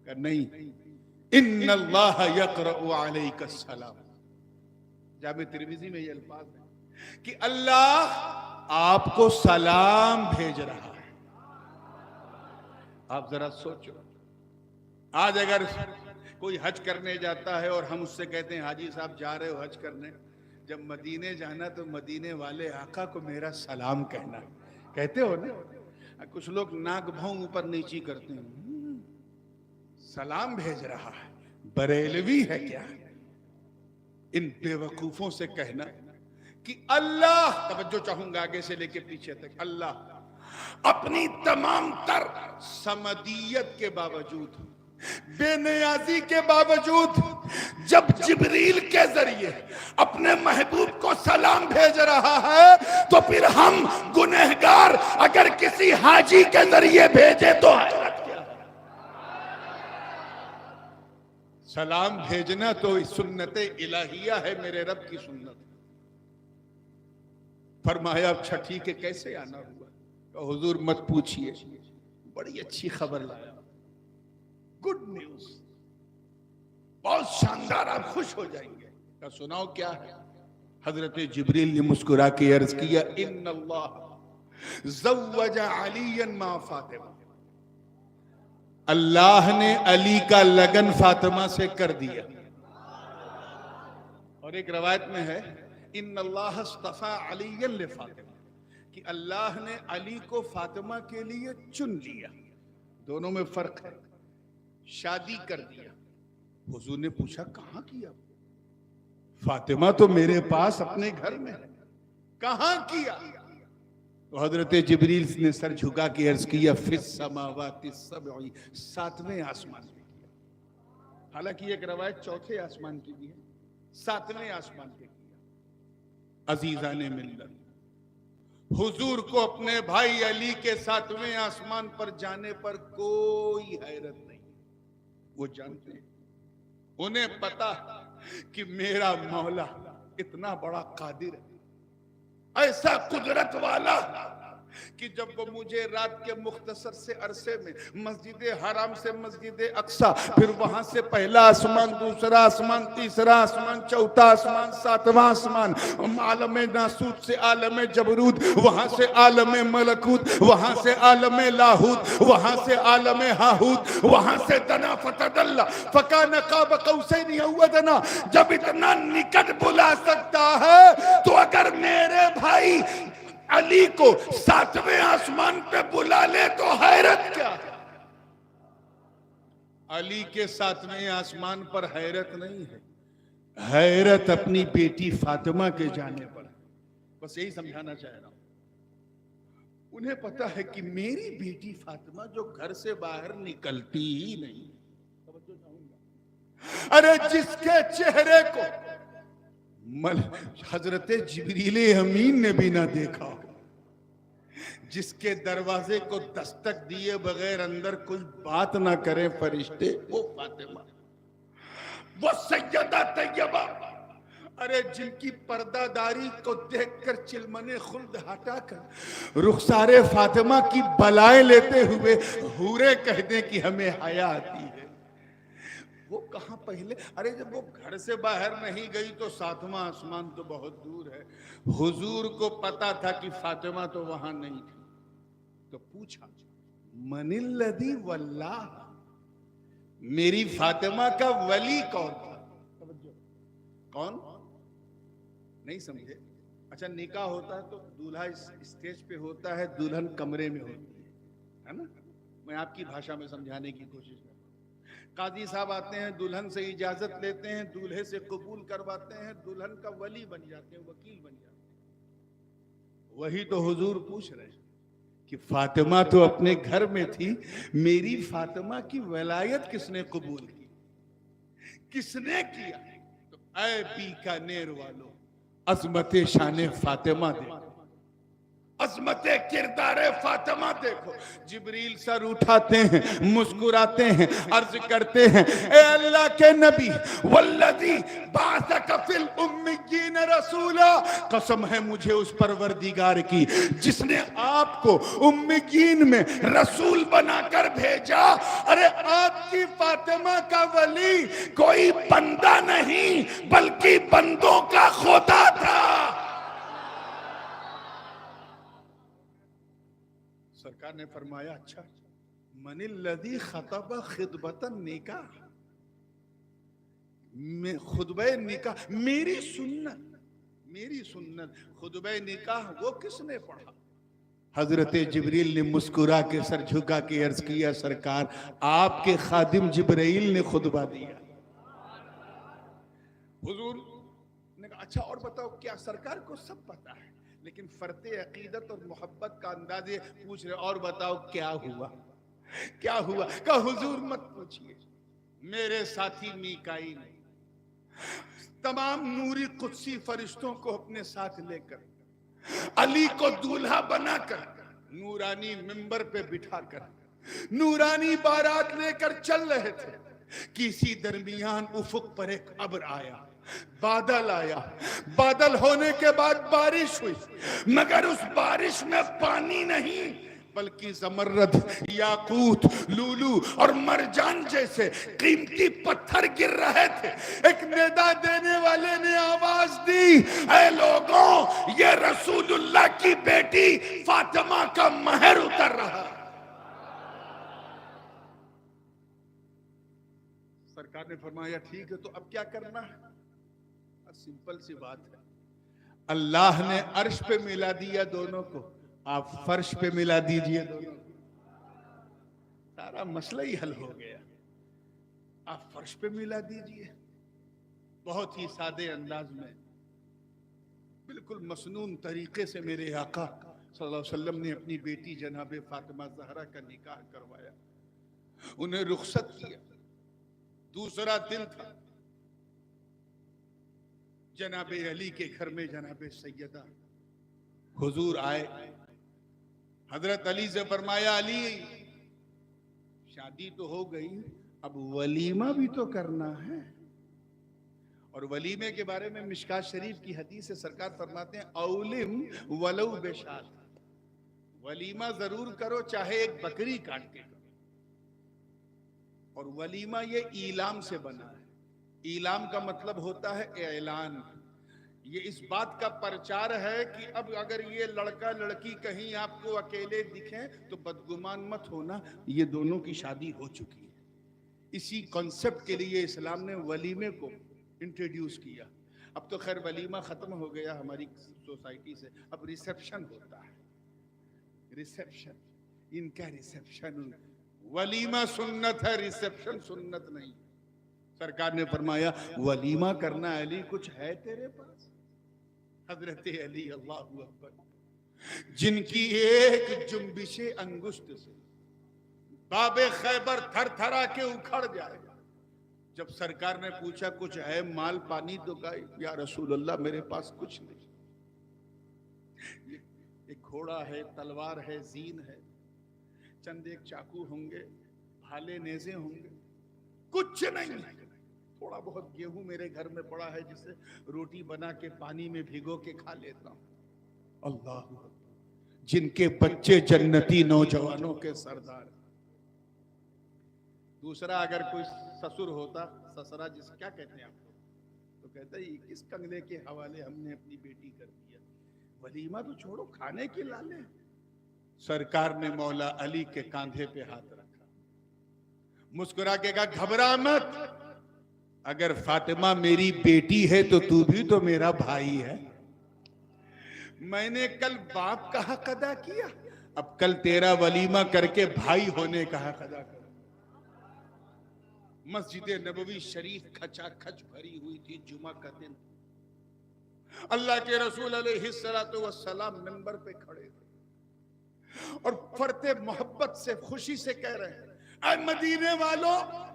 کہ نہیں, ان اللہ یقرأ علیک السلام. جامع ترمذی میں یہ الفاظ ہیں کہ اللہ آپ کو سلام بھیج رہا ہے. آپ ذرا سوچو, آج اگر کوئی حج کرنے جاتا ہے اور ہم اس سے کہتے ہیں حاجی صاحب جا رہے ہو حج کرنے, جب مدینے جانا تو مدینے والے آقا کو میرا سلام کہنا, کہتے ہو نا؟ کچھ لوگ ناک بھون اوپر نیچی کرتے ہیں, سلام بھیج رہا ہے, بریلوی ہے کیا؟ ان بے وقوفوں سے کہنا کہ اللہ, توجہ چاہوں گا آگے سے لے کے پیچھے تک, اللہ اپنی تمام تر سمدیت کے باوجود, بے نیازی کے باوجود, جب جبریل کے ذریعے اپنے محبوب کو سلام بھیج رہا ہے تو پھر ہم گنہگار اگر کسی حاجی کے ذریعے بھیجے تو حیرت کیا؟ سلام بھیجنا تو سنت الہیہ ہے, میرے رب کی سنت. فرمایا اچھا ٹھیک ہے, کیسے آنا ہوا؟ کہ حضور مت پوچھئے, بڑی اچھی خبر لایا, گڈ نیوز, بہت شاندار, آپ خوش ہو جائیں گے. کہ سناؤ کیا ہے؟ حضرت جبریل نے مسکرا کے عرض کیا ان اللہ زوج علی مع فاطمہ, اللہ نے علی کا لگن فاطمہ سے کر دیا. اور ایک روایت میں ہے ان اللہ اصطفى علی لفاطمہ, کہ اللہ نے علی کو فاطمہ کے لیے چن لیا. دونوں میں فرق ہے. شادی کر دیا. حضور نے پوچھا کہاں کیا؟ فاطمہ تو میرے پاس اپنے گھر میں, کہاں کیا؟ تو حضرت جبریل نے سر جھکا کے عرض کیا فی السماوات السبع, 7ویں آسمان پہ کیا. حالانکہ ایک روایت 4تھے آسمان کی بھی ہے, 7ویں آسمان پہ کیا. عزیزان ملت, حضور کو اپنے بھائی علی کے 7ویں آسمان پر جانے پر کوئی حیرت نہیں, وہ جانتے ہیں انہیں پتا کہ میرا مولا اتنا بڑا قادر ہے، ایسا قدرت والا کہ جب وہ مجھے رات کے مختصر سے عرصے میں مسجد حرام سے مسجد اقصی، پھر وہاں سے پہلا آسمان، دوسرا آسمان، تیسرا آسمان، چوتھا آسمان، ساتواں آسمان، عالم ناسوت سے عالم جبروت، وہاں سے عالم ملکوت، وہاں سے عالم لاہوت، وہاں سے عالم ہاہوت، وہاں سے دنا فتدلا فکان قاب قوسین او ادنی، جب اتنا نکٹ بلا سکتا ہے تو اگر میرے بھائی علی کو 7ویں آسمان پہ بلا لے تو حیرت کیا ہے؟ علی کے 7ویں آسمان پر حیرت نہیں ہے، حیرت اپنی بیٹی فاطمہ کے جانے پر۔ بس یہی سمجھانا چاہ رہا ہوں، انہیں پتا ہے کہ میری بیٹی فاطمہ جو گھر سے باہر نکلتی ہی نہیں، ارے جس کے چہرے کو حضرت جبریل امین نے بھی نہ دیکھا ہو، جس کے دروازے کو دستک دیے بغیر اندر کوئی بات نہ کرے فرشتے، وہ فاطمہ، وہ سیدہ طیبہ، ارے جن کی پردہ داری کو دیکھ کر چلمن خلد ہٹا کر رخسار فاطمہ کی بلائیں لیتے ہوئے حورے کہہ دیں کہ ہمیں حیا آتی ہے، وہ کہاں پہلے؟ ارے جب وہ گھر سے باہر نہیں گئی تو 7واں آسمان تو بہت دور ہے، حضور کو پتا تھا کہ فاطمہ تو وہاں نہیں تھی، تو پوچھا من الذی واللہ، میری فاطمہ کا ولی کون تھا؟ کون؟ نہیں سمجھے؟ اچھا نکاح ہوتا ہے تو دولہا اسٹیج پہ ہوتا ہے، دلہن کمرے میں ہوتی ہے نا؟ میں آپ کی بھاشا میں سمجھانے کی کوشش کرتا ہوں۔ قاضی صاحب آتے ہیں، دلہن سے اجازت لیتے ہیں، دولہے سے قبول کرواتے ہیں، دلہن کا ولی بن جاتے ہیں، وکیل بن جاتے ہیں۔ وہی تو حضور پوچھ رہے ہیں کہ فاطمہ تو اپنے گھر میں تھی، میری فاطمہ کی ولایت کس نے قبول کی؟ کس نے کیا؟ تو اے بیکانیر والو، عظمت شان فاطمہ دیکھو، عظمت کردار فاطمہ دیکھو۔ جبریل سر اٹھاتے ہیں، مسکراتے ہیں، عرض کرتے ہیں اے اللہ کے نبی، والذی بعثک فی الامیین رسولا، قسم ہے مجھے اس پروردگار کی جس نے آپ کو امیین میں رسول بنا کر بھیجا۔ ارے آپ کی فاطمہ کا ولی کوئی بندہ نہیں بلکہ بندوں کا خدا تھا۔ سرکار نے فرمایا اچھا، من الذی خطب خطبۃ النکاح، خطبہ نکاح میری سنت خطبہ نکاح وہ کس نے پڑھا؟ حضرت جبریل نے مسکرا کے سر جھکا کے عرض کیا سرکار آپ کے خادم جبرائیل نے خطبہ دیا۔ حضور نے کہا اچھا اور بتاؤ کیا؟ سرکار کو سب پتا ہے لیکن فرط عقیدت اور محبت کا اندازے پوچھ رہے اور بتاؤ کیا ہوا؟ کیا ہوا؟ کہ حضور مت پوچھئے، میرے ساتھی میکائیل تمام نوری قدسی فرشتوں کو اپنے ساتھ لے کر علی کو دولہا بنا کر نورانی منبر پہ بٹھا کر نورانی بارات لے کر چل رہے تھے، کسی درمیان افق پر ایک ابر آیا، بادل آیا، بادل ہونے کے بعد بارش ہوئی، مگر اس بارش میں پانی نہیں بلکہ زمرد، یاقوت، لولو اور مرجان جیسے قیمتی پتھر گر رہے تھے۔ ایک ندا دینے والے نے آواز دی اے لوگوں یہ رسول اللہ کی بیٹی فاطمہ کا مہر اتر رہا۔ سرکار نے فرمایا ٹھیک ہے تو اب کیا کرنا ہے؟ سمپل سی بات ہے، اللہ نے عرش پہ ملا دیا دونوں کو، آپ فرش پہ ملا دیجئے دونوں کو، سارا مسئلہ ہی حل ہو گیا۔ آپ فرش پہ ملا دیجئے، بہت ہی سادے انداز میں، بالکل مسنون طریقے سے میرے آقا صلی اللہ علیہ وسلم نے اپنی بیٹی جناب فاطمہ زہرا کا نکاح کروایا، انہیں رخصت کیا۔ دوسرا دن تھا، جناب علی کے گھر میں جناب سیدہ حضور آئے، حضرت علی سے فرمایا علی شادی تو ہو گئی اب ولیمہ بھی تو کرنا ہے۔ اور ولیمے کے بارے میں مشکات شریف کی حدیث سے سرکار فرماتے ہیں اولم ولو بشات، ولیمہ ضرور کرو چاہے ایک بکری کاٹ کے کرو۔ اور ولیمہ یہ ایلام سے بنا ہے، ایلام کا مطلب ہوتا ہے اعلان، یہ اس بات کا پرچار ہے کہ اب اگر یہ لڑکا لڑکی کہیں آپ کو اکیلے دکھیں تو بدگمان مت ہونا، یہ دونوں کی شادی ہو چکی ہے۔ اسی کنسپٹ کے لیے اسلام نے ولیمے کو انٹروڈیوس کیا۔ اب تو خیر ولیمہ ختم ہو گیا ہماری سوسائٹی سے، اب ریسیپشن ہوتا ہے، ریسیپشن، ان کا ریسیپشن، ولیمہ سنت ہے، ریسیپشن سنت نہیں۔ سرکار نے فرمایا ولیمہ کرنا علی کچھ ہے تیرے پاس؟ حضرت علی اللہ اکبر، جن کی ایک جنبش انگشت سے باب خیبر تھر تھرا کے اکھڑ جائے، جب سرکار نے پوچھا کچھ ہے مال پانی تو کہا یا رسول اللہ میرے پاس کچھ نہیں، ایک گھوڑا ہے، تلوار ہے، زین ہے، چند ایک چاقو ہوں گے، بھالے نیزے ہوں گے، کچھ نہیں، تھوڑا بہت گیہوں میرے گھر میں پڑا ہے جسے روٹی بنا کے پانی میں بھگو کے کھا لیتا ہوں۔ اللہ، جن کے بچے جنتی نوجوانوں کے سردار۔ دوسرا اگر کوئی سسر ہوتا، سسرا جس کیا کہتے ہیں آپ کو، تو کہتا ہے یہ کس کنگلے کے حوالے ہم نے اپنی بیٹی کر دیا، ولیمہ تو چھوڑو کھانے کے لالے۔ سرکار نے مولا علی کے کاندھے پہ ہاتھ رکھا، مسکرا کے کہا گھبرا مت، اگر فاطمہ میری بیٹی ہے تو تو بھی تو میرا بھائی ہے، میں نے کل باپ کا حق ادا کیا، اب کل تیرا ولیمہ کر کے بھائی ہونے کا حق ادا کر۔ مسجد نبوی شریف کھچا کھچ بھری ہوئی تھی، جمعہ کا دن، اللہ کے رسول علیہ السلام منبر پہ کھڑے تھے اور فرتے محبت سے خوشی سے کہہ رہے ہیں اے مدینے والوں،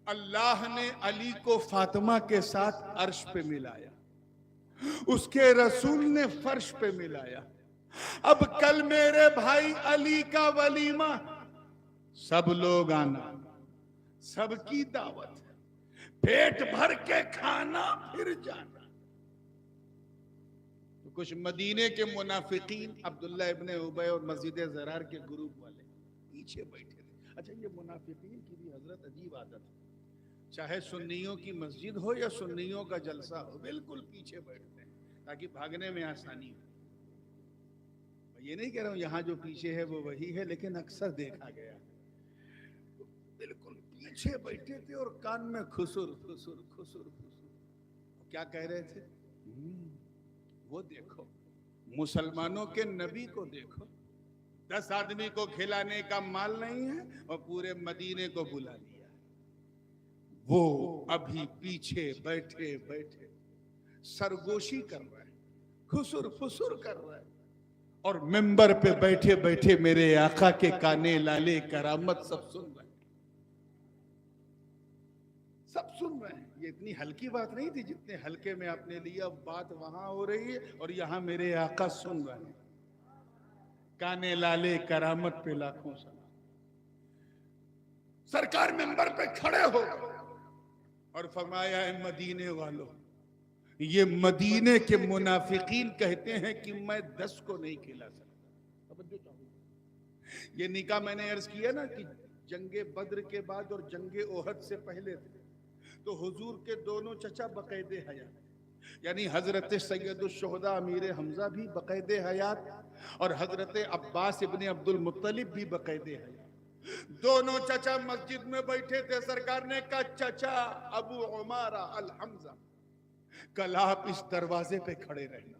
اللہ نے علی کو فاطمہ کے ساتھ عرش پہ ملایا، اس کے رسول نے فرش پہ ملایا، اب کل میرے بھائی علی کا ولیمہ، سب لوگ آنا، سب کی دعوت ہے، پیٹ بھر کے کھانا پھر جانا۔ تو کچھ مدینے کے منافقین عبداللہ ابن ابی اور مسجد زرار کے گروپ والے پیچھے بیٹھے تھے۔ اچھا یہ منافقین کی بھی حضرت عجیب عادت ہے، چاہے سنیوں کی مسجد ہو یا سنیوں کا جلسہ ہو، بالکل پیچھے بیٹھتے ہیں تاکہ بھاگنے میں آسانی ہو۔ یہ نہیں کہہ رہا ہوں یہاں جو پیچھے ہے وہ وہی ہے، لیکن اکثر دیکھا گیا بالکل پیچھے بیٹھے تھے اور کان میں خسر خسر خسر خسر کیا کہہ رہے تھے؟ وہ دیکھو مسلمانوں کے نبی کو دیکھو، 10 آدمی کو کھلانے کا مال نہیں ہے اور پورے مدینے کو بلا لیا، وہ ابھی پیچھے بیٹھے بیٹھے سرگوشی کر رہے ہیں، خسر خسر کر رہے ہیں، اور منبر پہ بیٹھے بیٹھے میرے آقا کے کانے لالے کرامت سب سن رہے ہیں، سب سن رہے ہیں۔ یہ اتنی ہلکی بات نہیں تھی جتنے ہلکے میں آپ نے لیا، بات وہاں ہو رہی ہے اور یہاں میرے آقا سن رہے ہیں، کانے لالے کرامت پہ لاکھوں سلام۔ سرکار منبر پہ کھڑے ہو اور فرمایا اے مدینے والوں، یہ مدینے کے منافقین کہتے ہیں کہ میں 10 کو نہیں کھلا سکتا۔ یہ نکاح میں نے عرض کیا نا کہ جنگ بدر کے بعد اور جنگ احد سے پہلے تھے، تو حضور کے دونوں چچا بقید حیات، یعنی حضرت سید الشہداء امیر حمزہ بھی بقید حیات اور حضرت عباس ابن عبد المطلب بھی بقید حیات، دونوں چچا مسجد میں بیٹھے تھے۔ سرکار نے کہا چچا ابو عمارہ الحمزہ، کل آپ اس دروازے پہ کھڑے رہنا،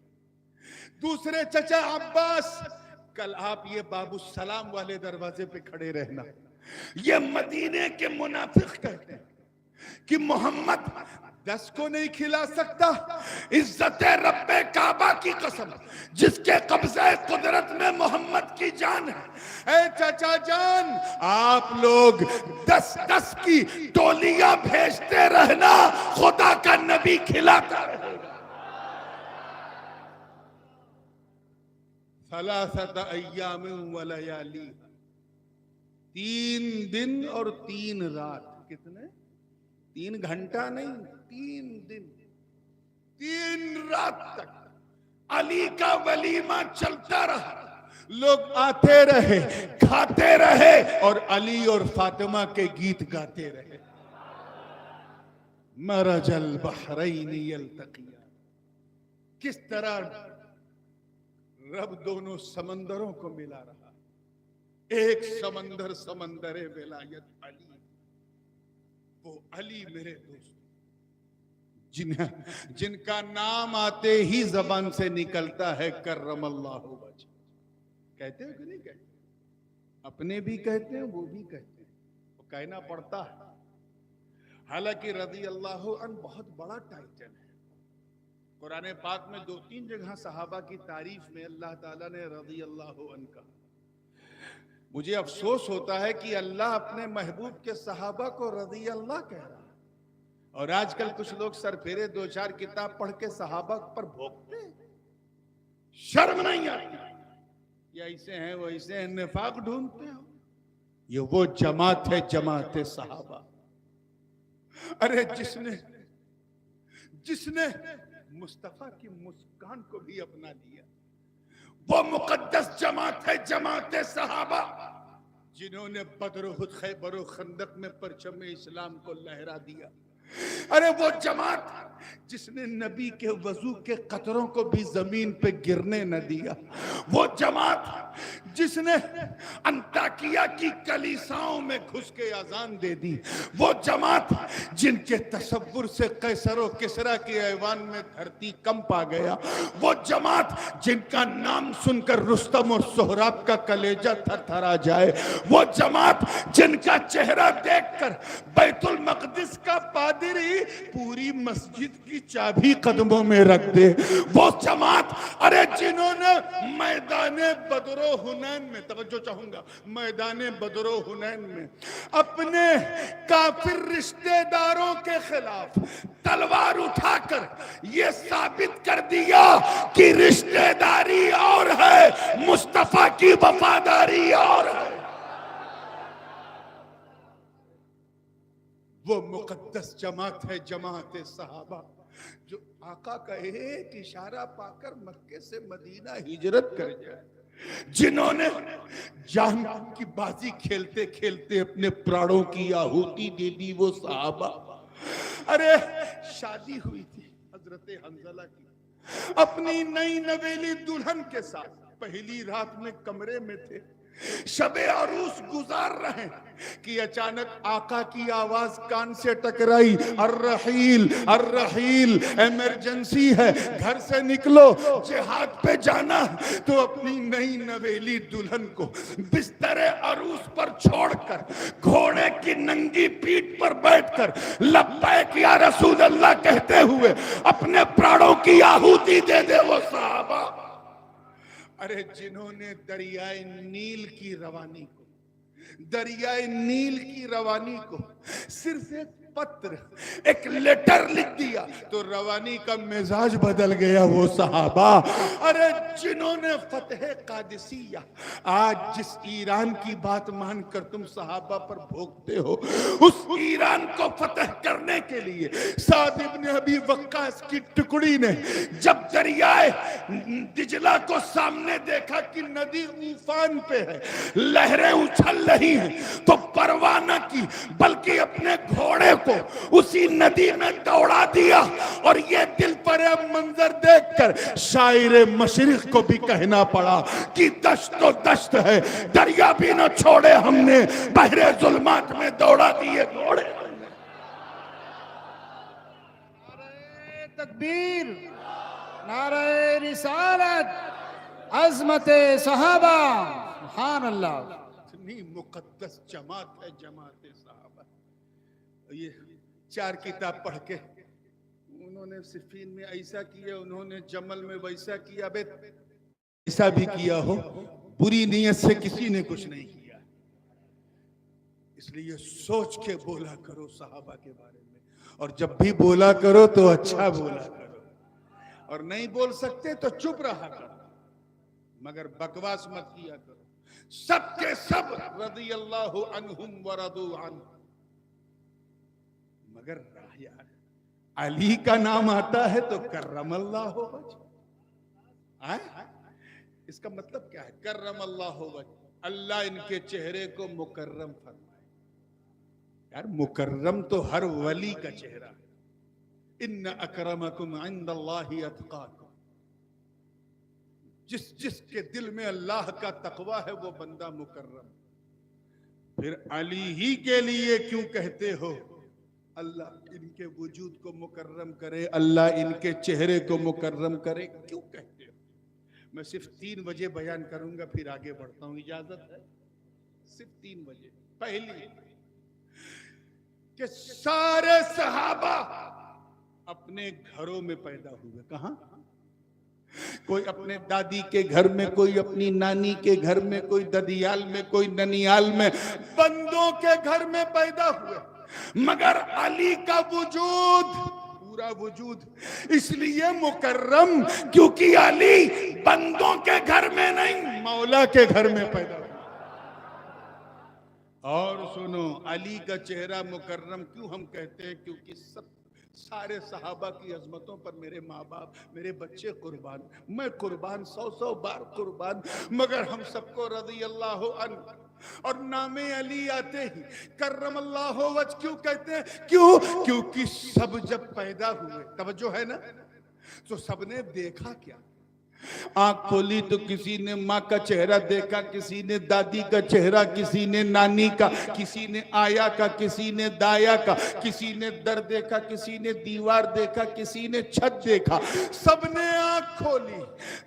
دوسرے چچا عباس، کل آپ یہ باب السلام والے دروازے پہ کھڑے رہنا۔ یہ مدینے کے منافق کہتے ہیں کہ محمد 10 کو نہیں کھلا سکتا، عزت رب کعبہ کی قسم جس کے قبضہ قدرت میں محمد کی جان ہے، اے چچا جان آپ لوگ 10 کی ٹولیاں بھیجتے رہنا، خدا کا نبی کھلاتا رہے گا۔ 3 ایام و لیالی، 3 دن اور 3 رات، کتنے؟ 3 گھنٹہ نہیں، 3 دن 3 رات تک علی کا ولیمہ چلتا رہا، لوگ آتے رہے، کھاتے رہے اور علی اور فاطمہ کے گیت گاتے رہے۔ مرج البحرین یلتقیان، کس طرح رب دونوں سمندروں کو ملا رہا، ایک سمندر سمندر ولایت علی، وہ علی میرے دوست جن کا نام آتے ہی زبان سے نکلتا ہے کرم اللہ وجہ، کہتے ہیں کہ نہیں کہتے؟ اپنے بھی کہتے ہیں، وہ بھی کہتے ہیں، وہ کہنا پڑتا ہے۔ حالانکہ رضی اللہ عنہ بہت بڑا ٹائٹل ہے، قرآن پاک میں 2-3 جگہ صحابہ کی تعریف میں اللہ تعالیٰ نے رضی اللہ عنہ کہا۔ مجھے افسوس ہوتا ہے کہ اللہ اپنے محبوب کے صحابہ کو رضی اللہ کہہ رہا ہے، اور آج کل کچھ لوگ سر پھیرے 2-4 کتاب پڑھ کے صحابہ پر بھوکتے ہیں، شرم نہیں آتی، یہ ایسے ہیں وہ ایسے ہیں، نفاق ڈھونڈتے ہیں۔ یہ وہ جماعت ہے، جماعت صحابہ۔ ارے جس نے مصطفیٰ کی مسکان کو بھی اپنا لیا، وہ مقدس جماعت ہے، جماعت صحابہ، جنہوں نے بدر و احد، خیبر و خندق میں پرچم اسلام کو لہرا دیا۔ ارے وہ جماعت جس نے نبی کے وضو کے قطروں کو بھی زمین پہ گرنے نہ دیا، وہ جماعت جس نے انطاکیہ کی کلیساؤں میں گھس کے اذان دے دی، وہ جماعت جن کے تصور سے قیصر و کسریٰ کے ایوان میں دھرتی کمپ آ گیا، وہ جماعت جن کا نام سن کر رستم اور سہراب کا کلیجہ تھر تھرا جائے، وہ جماعت جن کا چہرہ دیکھ کر بیت المقدس کا پادری پوری مسجد کی چابی قدموں میں رکھ دے، وہ جماعت ارے جنہوں نے میدان بدر و حنین میں، توجہ چاہوں گا، میدان بدر و حنین میں اپنے کافر رشتہ داروں کے خلاف تلوار اٹھا کر یہ ثابت کر دیا کہ رشتہ داری اور ہے، مصطفیٰ کی وفاداری اور ہے۔ وہ مقدس جماعت ہے، جماعت صحابہ، جو آقا کا ایک اشارہ پا کر مکے سے مدینہ ہجرت کر جائے، جنہوں نے جان کی بازی کھیلتے کھیلتے اپنے پراڑوں کی آہوتی دے دی، وہ صحابہ۔ ارے شادی ہوئی تھی حضرت حنظلہ کی، اپنی نئی نویلی دلہن کے ساتھ پہلی رات میں کمرے میں تھے، شب عروس گزار رہے کہ اچانک آقا کی آواز کان سے ٹکرائی، الرحیل الرحیل، ایمرجنسی ہے، گھر سے نکلو، جہاد پہ جانا۔ تو اپنی نئی نویلی دلہن کو بستر عروس پر چھوڑ کر گھوڑے کی ننگی پیٹھ پر بیٹھ کر لبیک یا رسول اللہ کہتے ہوئے اپنے پراڑوں کی آہوتی دے دے وہ صحابہ۔ ارے جنہوں نے دریائے نیل کی روانی کو، دریائے نیل کی روانی کو صرف ایک پتر، ایک لیٹر لکھ دیا تو روانی کا مزاج بدل گیا، وہ صحابہ۔ ارے جنہوں نے فتح قادسیہ، آج جس ایران کی بات مان کر تم صحابہ پر بھوکتے ہو، اس ایران کو فتح کرنے کے لیے سعد ابن ابی وقاص کی ٹکڑی نے جب دریائے دجلہ کو سامنے دیکھا کہ ندی اوفان پہ ہے، لہریں اچھل رہی ہیں، تو پرواہ نہ کی بلکہ اپنے گھوڑے کو اسی ندی میں دوڑا دیا۔ اور یہ دل پر منظر دیکھ کر شاعر مشرق کو بھی کہنا پڑا کہ دشت تو دشت ہے، دریا بھی نہ چھوڑے ہم نے، بحر ظلمات میں دوڑا دیے گھوڑے۔ نعرہ تکبیر، نعرہ رسالت، عظمت صحابہ، سبحان اللہ۔ اتنی مقدس جماعت ہے جماعت صحابہ۔ یہ 4 کتاب پڑھ کے انہوں نے صفین میں ایسا کیا، انہوں نے جمل میں ویسا کیا، بے ایسا بھی کیا ہو، بری نیت سے کسی نے کچھ نہیں کیا۔ اس لیے سوچ کے بولا کرو صحابہ کے بارے میں، اور جب بھی بولا کرو تو اچھا بولا کرو، اور نہیں بول سکتے تو چپ رہا کرو، مگر بکواس مت کیا کرو۔ سب کے سب رضی اللہ عنہم ورضوا عنہ، مگر یار علی کا نام آتا ہے تو کرم اللہ وجہ، اس کا مطلب کیا ہے؟ کرم اللہ وجہ، اللہ ان کے چہرے کو مکرم فرمائے۔ یار مکرم تو ہر ولی کا چہرہ، ان اکرمکم عند اللہ اتقاکم، جس کے دل میں اللہ کا تقوی ہے وہ بندہ مکرم۔ پھر علی ہی کے لیے کیوں کہتے ہو اللہ ان کے وجود کو مکرم کرے، اللہ ان کے چہرے کو مکرم کرے، کیوں کہتے ہو؟ میں صرف 3 بجے بیان کروں گا، پھر آگے بڑھتا ہوں، اجازت ہے؟ صرف 3 بجے۔ پہلی کہ سارے صحابہ اپنے گھروں میں پیدا ہوئے۔ کہاں؟ کوئی اپنے دادی کے گھر میں، کوئی اپنی نانی کے گھر میں، کوئی ددیال میں، کوئی ننیال میں، بندوں کے گھر میں پیدا ہوئے۔ مگر علی کا وجود، پورا وجود اس لیے مکرم کیونکہ علی بندوں کے گھر میں نہیں، مولا کے گھر میں پیدا ہوئے۔ اور سنو، علی کا چہرہ مکرم کیوں ہم کہتے ہیں؟ کیونکہ سارے صحابہ کی عظمتوں پر میرے ماں باپ، میرے بچے قربان، میں قربان، 100 بار قربان، مگر ہم سب کو رضی اللہ عنہ اور نام علی آتے ہی کرم اللہ وجہ کیوں کہتے ہیں؟ کیونکہ سب جب پیدا ہوئے، توجہ ہے نا، تو سب نے دیکھا کیا؟ آنکھ کھولی تو کسی نے ماں کا چہرہ دیکھا، کسی نے دادی کا چہرہ، کسی نے نانی کا، کسی نے آیا کا، کسی نے دایا کا، کسی نے در دیکھا، کسی نے دیوار دیکھا، کسی نے چھت دیکھا۔ سب نے آنکھ کھولی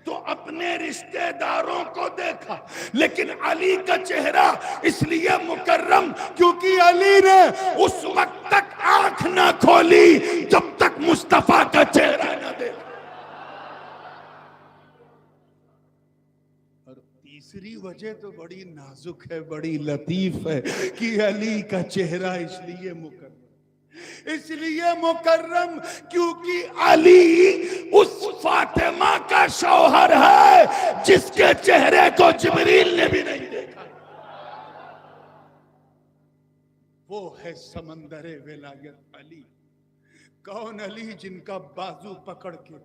تو اپنے رشتہ داروں کو دیکھا، لیکن علی کا چہرہ اس لیے مکرم کیونکہ علی نے اس وقت تک آنکھ نہ کھولی جب تک مصطفیٰ کا چہرہ نہ دیکھا۔ تیسری وجہ تو بڑی نازک ہے، بڑی لطیف ہے کہ علی کا چہرہ اس لیے مکرم کیونکہ علی اس فاطمہ کا شوہر ہے جس کے چہرے کو جبریل نے بھی نہیں دیکھا۔ وہ ہے سمندر ولایت علی۔ کون علی؟ جن کا بازو پکڑ کے،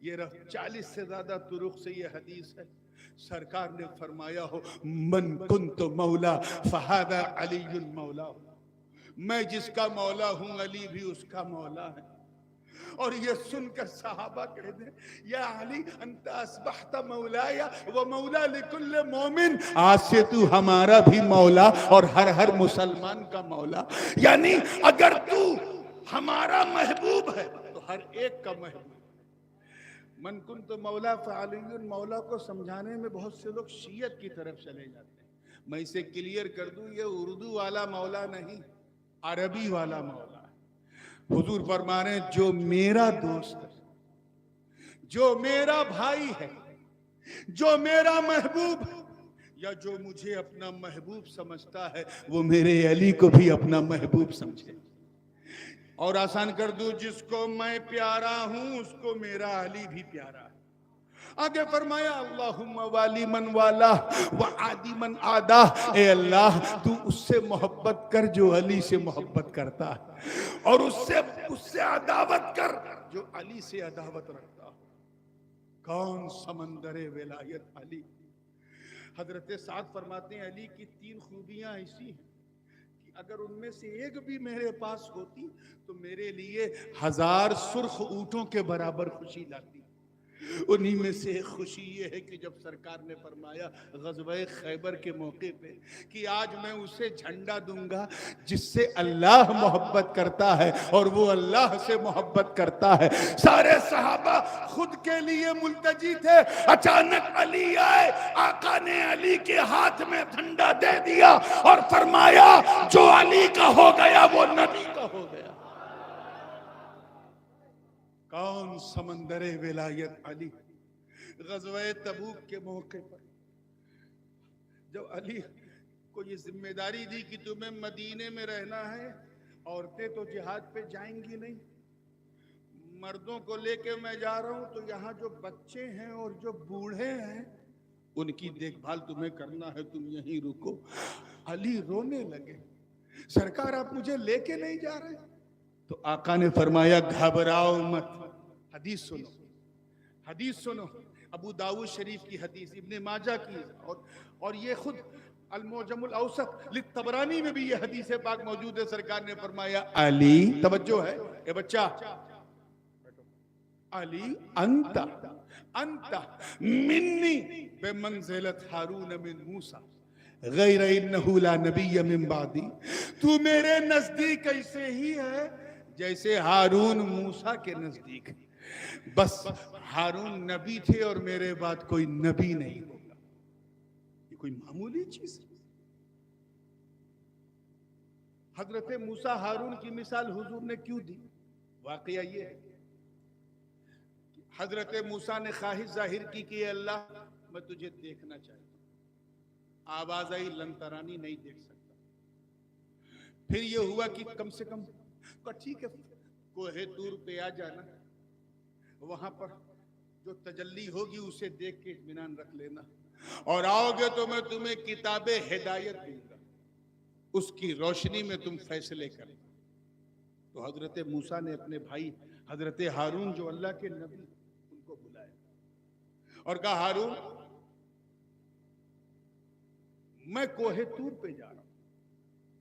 یہ 40 سے زیادہ طرق سے یہ حدیث ہے، سرکار نے فرمایا ہو من کنت مولا فہذا علی مولا، میں جس کا مولا ہوں علی بھی اس کا مولا ہے۔ اور یہ سن کر صحابہ کہتے ہیں یا علی انت اصبحت مولایا و مولا لکل مومن، آج سے تو ہمارا بھی مولا اور ہر مسلمان کا مولا، یعنی اگر تو ہمارا محبوب ہے تو ہر ایک کا محبوب۔ من کنت مولا فعلی مولا کو سمجھانے میں بہت سے لوگ شیعت کی طرف چلے جاتے ہیں۔ میں اسے کلیئر کر دوں، یہ اردو والا مولا نہیں، عربی والا مولا ہے۔ حضور فرما رہے ہیں جو میرا دوست ہے، جو میرا بھائی ہے، جو میرا محبوب ہے، یا جو مجھے اپنا محبوب سمجھتا ہے، وہ میرے علی کو بھی اپنا محبوب سمجھے۔ اور آسان کر دوں، جس کو میں پیارا ہوں اس کو میرا علی بھی پیارا ہے۔ آگے فرمایا اللہم والی من والا وعادی من عادا، اے اللہ تو اس سے محبت کر جو علی سے محبت کرتا ہے، اور اس سے عداوت کر جو علی سے عداوت رکھتا ہو۔ کون سمندر ولایت علی؟ حضرت سعد فرماتے ہیں علی کی 3 خوبیاں ایسی ہیں کہ اگر ان میں سے ایک بھی میرے پاس ہوتی تو میرے لیے 1000 سرخ اونٹوں کے برابر خوشی لاتی۔ انہی میں سے ایک خوشی یہ ہے کہ جب سرکار نے فرمایا غزوہ خیبر کے موقع پہ کہ آج میں اسے جھنڈا دوں گا جس سے اللہ محبت کرتا ہے اور وہ اللہ سے محبت کرتا ہے، سارے صحابہ خود کے لیے ملتجی تھے، اچانک علی آئے، آقا نے علی کے ہاتھ میں جھنڈا دے دیا اور فرمایا جو علی کا ہو گیا وہ نبی کا ہو گیا۔ کون سمندر ولایت علی؟ غزوہ تبوک کے موقع پر جب علی کو یہ ذمہ داری دی کہ تمہیں مدینے میں رہنا ہے، عورتیں تو جہاد پہ جائیں گی نہیں، مردوں کو لے کے میں جا رہا ہوں، تو یہاں جو بچے ہیں اور جو بوڑھے ہیں ان کی دیکھ بھال تمہیں کرنا ہے، تم یہیں رکو۔ علی رونے لگے، سرکار آپ مجھے لے کے نہیں جا رہے؟ تو آقا نے فرمایا گھبراؤ مت، حدیث سنو، حدیث سنو، ابو داؤد شریف کی حدیث، ابن ماجہ کی، اور یہ خود المعجم الاوسط للطبرانی میں بھی یہ حدیث پاک موجود ہے۔ سرکار نے فرمایا علی، توجہ ہے اے بچہ، علی انت منی بمنزلت ہارون من موسیٰ غیر انہو لا نبی من بعدی، تو میرے نزدیک ایسے ہی ہے جیسے ہارون موسیٰ کے نزدیک ہے، بس ہارون نبی تھے اور میرے بعد کوئی نبی نہیں ہوگا۔ یہ کوئی معمولی چیز ہے؟ حضرت موسیٰ ہارون کی مثال حضور نے کیوں دی؟ واقعہ یہ ہے، حضرت موسیٰ نے خواہش ظاہر کی کہ اے اللہ میں تجھے دیکھنا چاہتا ہوں، آواز آئی لن ترانی، نہیں دیکھ سکتا۔ پھر یہ ہوا کہ کم سے کم ٹھیک ہے کوہ طور پہ آ جانا، وہاں پر جو تجلی ہوگی اسے دیکھ کے اطمینان رکھ لینا، اور آؤ گے تو میں تمہیں کتاب ہدایت دوں گا، اس کی روشنی میں تم فیصلے کریں۔ تو حضرت موسیٰ نے اپنے بھائی حضرت ہارون جو اللہ کے نبی ان کو بلایا اور کہا ہارون میں کوہ طور پہ جا رہا ہوں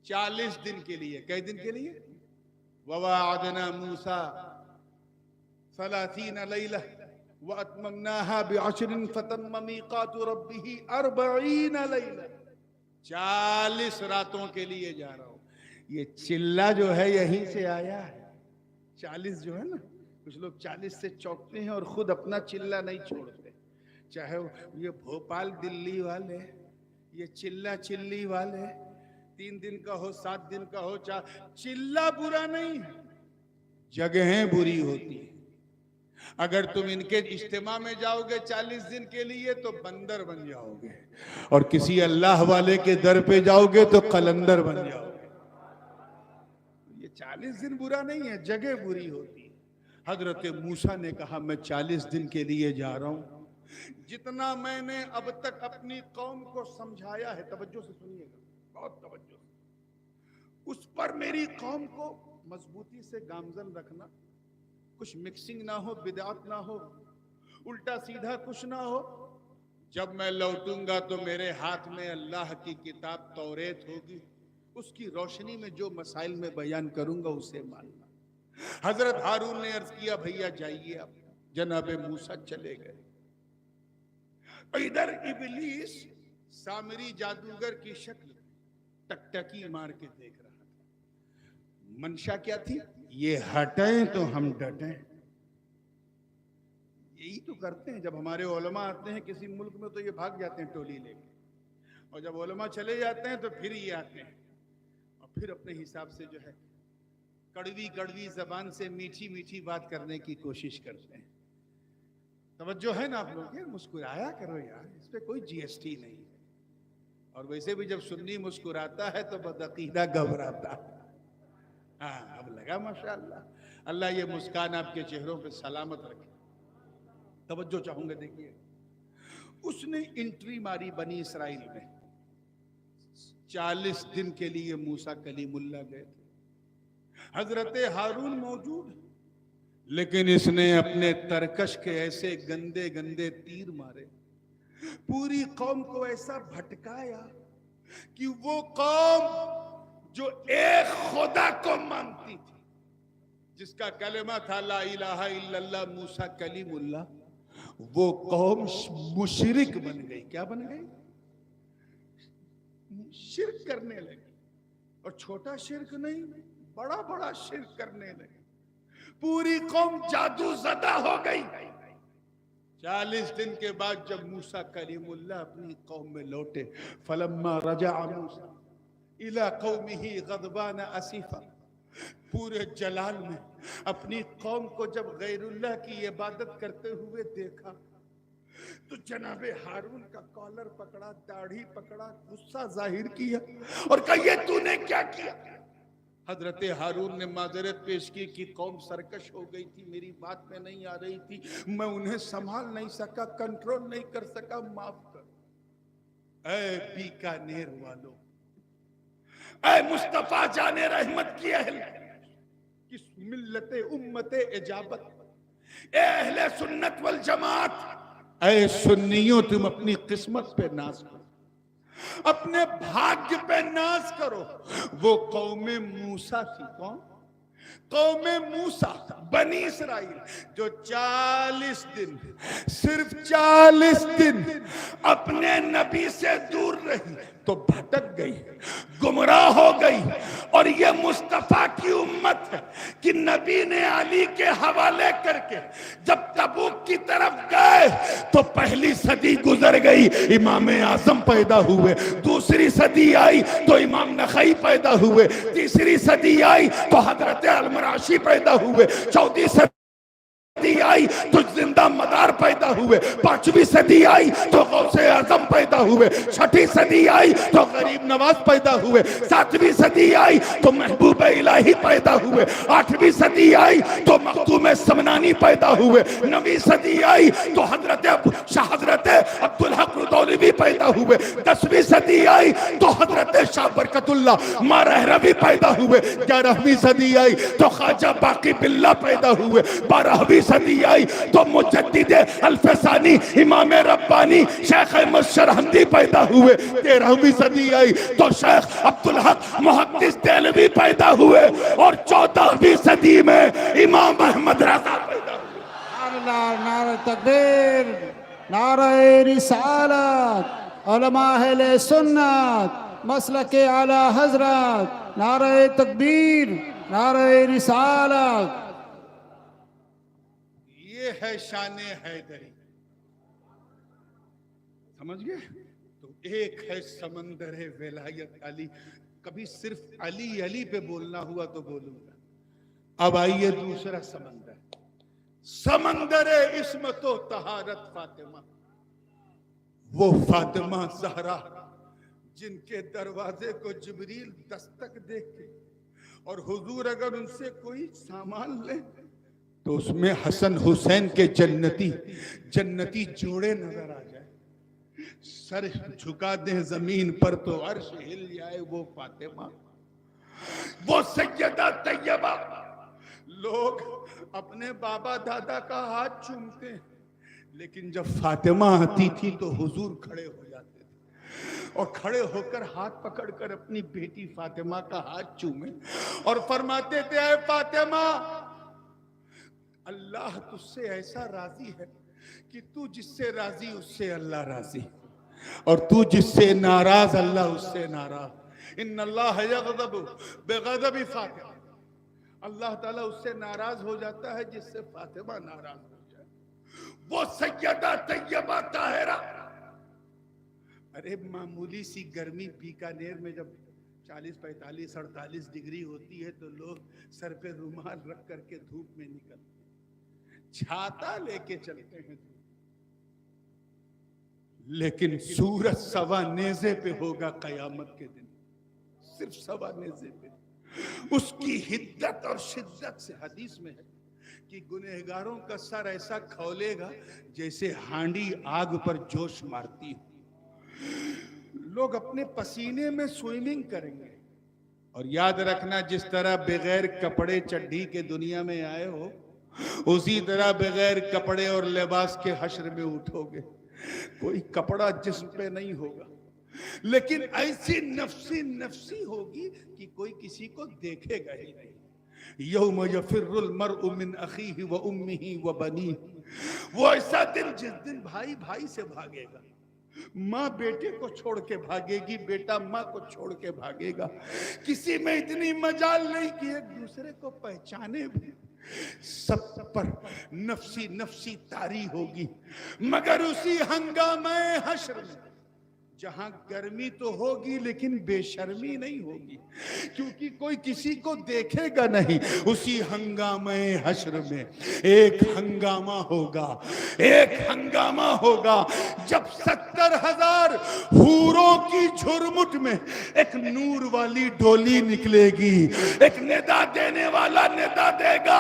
40 دن کے لیے، کئی دن کے لیے؟ وَوَاعَدْنَا مُوسَىٰ 30 لَيْلَةً وَأَتْمَمْنَاهَا بِعَشْرٍ فَتَمَّ مِيقَاتُ رَبِّهِ 40 لَيْلَةً، 40 راتوں کے لیے جا رہا ہوں۔ یہ چلہ جو ہے یہیں سے آیا ہے، 40 جو ہے نا، کچھ لوگ 40 سے چوکتے ہیں اور خود اپنا چلہ نہیں چھوڑتے، چاہے یہ بھوپال دلی والے، یہ چلہ چلی والے، 3 دن کا ہو 7 دن کا ہو، چلہ برا نہیں ہے، جگہیں بری ہوتی ہیں۔ اگر تم ان کے اجتماع میں جاؤ گے 40 دن کے لیے تو بندر بن جاؤ گے، اور کسی اللہ والے کے در پہ جاؤ گے تو قلندر بن جاؤ گے۔ یہ 40 دن برا نہیں ہے، جگہ بری ہوتی ہے۔ حضرت موسیٰ نے کہا میں 40 دن کے لیے جا رہا ہوں، جتنا میں نے اب تک اپنی قوم کو سمجھایا ہے، توجہ سے سنیے گا، بہت توجہ سے، اس پر میری قوم کو مضبوطی سے گامزن رکھنا، کچھ مکسنگ نہ ہو، بدعت نہ ہو، الٹا سیدھا کچھ نہ ہو۔ جب میں لوٹوں گا تو میرے ہاتھ میں اللہ کی کتاب توریت ہوگی، اس کی روشنی میں جو مسائل میں بیان کروں گا اسے ماننا۔ حضرت ہارون نے عرض کیا بھیا جائیے آپ، جناب موسیٰ چلے گئے۔ ادھر ابلیس سامری جادوگر کی شکل ٹکٹکی مار کے دیکھ رہا تھا، منشا کیا تھی؟ یہ ہٹیں تو ہم ڈٹیں۔ یہی تو کرتے ہیں، جب ہمارے علماء آتے ہیں کسی ملک میں تو یہ بھاگ جاتے ہیں ٹولی لے کے، اور جب علماء چلے جاتے ہیں تو پھر یہ آتے ہیں اور پھر اپنے حساب سے جو ہے کڑوی کڑوی زبان سے میٹھی میٹھی بات کرنے کی کوشش کرتے ہیں۔ توجہ ہے نا آپ لوگ؟ مسکرایا کرو یار، اس پہ کوئی جی ایس ٹی نہیں ہے، اور ویسے بھی جب سنی مسکراتا ہے تو بدعقیدہ گھبراتا ہے۔ ہاں اب لگا ماشاءاللہ، اللہ یہ مسکان آپ کے چہروں پہ سلامت رکھے۔ توجہ چاہوں گا، دیکھیے اس نے انٹری ماری بنی اسرائیل میں، 40 دن کے لیے موسیٰ کلیم اللہ گئے تھے، حضرت ہارون موجود، لیکن اس نے اپنے ترکش کے ایسے گندے گندے تیر مارے، پوری قوم کو ایسا بھٹکایا کہ وہ قوم جو ایک خدا کو مانتی تھی، جس کا کلمہ تھا لا الہ الا اللہ موسیٰ کلیم اللہ، وہ قوم مشرک بن گئی۔ کیا بن گئی؟ شرک کرنے لگی، اور چھوٹا شرک نہیں، بڑا بڑا شرک کرنے لگی، پوری قوم جادو زدہ ہو گئی۔ 40 دن کے بعد جب موسیٰ کلیم اللہ اپنی قوم میں لوٹے، فلما رجع موسیٰ الى قومه غضبان اسفا، پورے جلال میں اپنی قوم کو جب غیر اللہ کی عبادت کرتے ہوئے دیکھا تو جناب ہارون کا کالر پکڑا، داڑھی پکڑا، غصہ ظاہر کیا اور کہا یہ تو نے کیا کیا؟ حضرت ہارون نے معذرت پیش کی کہ قوم سرکش ہو گئی تھی، میری بات میں نہیں آ رہی تھی، میں انہیں سنبھال نہیں سکا، کنٹرول نہیں کر سکا، معاف کر۔ اے بیکانیر والو، اے مصطفیٰ جان رحمت کی اہل، کس ملت امت اجابت، اے اہل سنت والجماعت، اے سنیوں تم اپنی قسمت پہ ناز کرو، اپنے بھاگیہ پہ ناز کرو۔ وہ قوم موسیٰ تھی، کون؟ قوم موسیٰ، بنی اسرائیل، جو 40 دن، صرف 40 دن اپنے نبی سے دور رہی تو بھٹک گئی، گمراہ ہو گئی۔ اور یہ مصطفیٰ کی امت ہے کہ نبی نے علی کے حوالے کر کے جب تبوک کی طرف گئے تو پہلی صدی گزر گئی، امام اعظم پیدا ہوئے، دوسری صدی آئی تو امام نخعی پیدا ہوئے، تیسری صدی آئی تو حضرت المراشی پیدا ہوئے، چوتھی صدی آئی تو زندہ مدار پیدا ہوئے، پانچویں صدی آئی تو غوث اعظم پیدا ہوئے، چھٹی صدی آئی تو غریب نواز پیدا ہوئے، ساتویں صدی آئی تو محبوب الہی پیدا ہوئے، آٹھویں صدی آئی تو مختوم سمنانی پیدا ہوئے، نویں صدی آئی تو حضرت عبدالحق رضوی پیدا ہوئے، 10ویں صدی آئی تو حضرت شاہ برکت اللہ مارہروی پیدا ہوئے، 11ویں صدی آئی تو خواجہ باقی باللہ پیدا ہوئے، 12ویں صدی آئی تو مجدد الفسانی امام ربانی شیخ احمد شرحمدی پیدا ہوئے، 13ویں صدی آئی تو شیخ عبدالحق محدث دہلوی پیدا ہوئے، اور 14ویں صدی میں امام احمد رضا پیدا ہوئے۔ نعرہ تکبیر، نعرہ رسالت، علماء اہل سنت، مسلک اعلی حضرت، نعرہ تکبیر، نعرہ رسالت۔ یہ ہے شان حیدری، سمجھ گئے؟ تو ایک ہے سمندر ولایت علی، کبھی صرف علی علی پہ بولنا ہوا تو بولوں گا۔ اب آئیے دوسرا سمندر، سمندر عصمت و طہارت فاطمہ، وہ فاطمہ زہرا جن کے دروازے کو جبریل دستک دے کے، اور حضور اگر ان سے کوئی سامان لے تو اس میں حسن حسین کے جنتی جوڑے نظر آ جائے، سر جھکا دیں زمین پر تو عرش ہل جائے۔ وہ فاطمہ، وہ سیدہ طیبہ، لوگ اپنے بابا دادا کا ہاتھ چومتے ہیں، لیکن جب فاطمہ آتی تھی تو حضور کھڑے ہو جاتے تھے، اور کھڑے ہو کر ہاتھ پکڑ کر اپنی بیٹی فاطمہ کا ہاتھ چومے اور فرماتے تھے، اے فاطمہ، اللہ تجھ سے ایسا راضی ہے کہ تو جس سے راضی اس سے اللہ راضی، اور تو جس سے ناراض اللہ اس سے ناراض۔ ان اللہ یغضب بغضب فاطمہ، اللہ تعالیٰ اس سے ناراض ہو جاتا ہے جس سے فاطمہ ناراض ہو جائے۔ وہ سیدہ طیبہ طاہرہ، ارے معمولی سی گرمی بیکانیر میں جب 40 45 48 ڈگری ہوتی ہے تو لوگ سر پہ رومال رکھ کر کے دھوپ میں نکلتے، چھاتا لے کے چلتے ہیں، لیکن سورج سوا نیزے پہ ہوگا قیامت کے دن، صرف سوا نیزے پہ۔ اس کی حدت اور شدت سے حدیث میں ہے کہ گنہگاروں کا سر ایسا کھولے گا جیسے ہانڈی آگ پر جوش مارتی ہو، لوگ اپنے پسینے میں سوئمنگ کریں گے، اور یاد رکھنا جس طرح بغیر کپڑے چڈھی کے دنیا میں آئے ہو، اسی طرح بغیر کپڑے اور لباس کے حشر میں اٹھو گے، کوئی کپڑا جسم پہ نہیں ہوگا، لیکن ایسی نفسی ہوگی کہ کوئی کسی کو دیکھے گا ہی نہیں۔ یوم یفر المرء من اخیہ و امہ و بنیہ، وہ ایسا دن جس دن بھائی بھائی سے بھاگے گا، ماں بیٹے کو چھوڑ کے بھاگے گی، بیٹا ماں کو چھوڑ کے بھاگے گا، کسی میں اتنی مجال نہیں کہ ایک دوسرے کو پہچانے بھی، سب پر نفسی تاری ہوگی۔ مگر اسی ہنگامہ حشر میں جہاں گرمی تو ہوگی لیکن بے شرمی نہیں ہوگی، کیونکہ کوئی کسی کو دیکھے گا نہیں، اسی ہنگامہ حشر میں ایک ہنگامہ ہوگا جب 70,000 حوروں کی جھرمٹ میں ایک نور والی ڈولی نکلے گی، ایک ندا دینے والا ندا دے گا،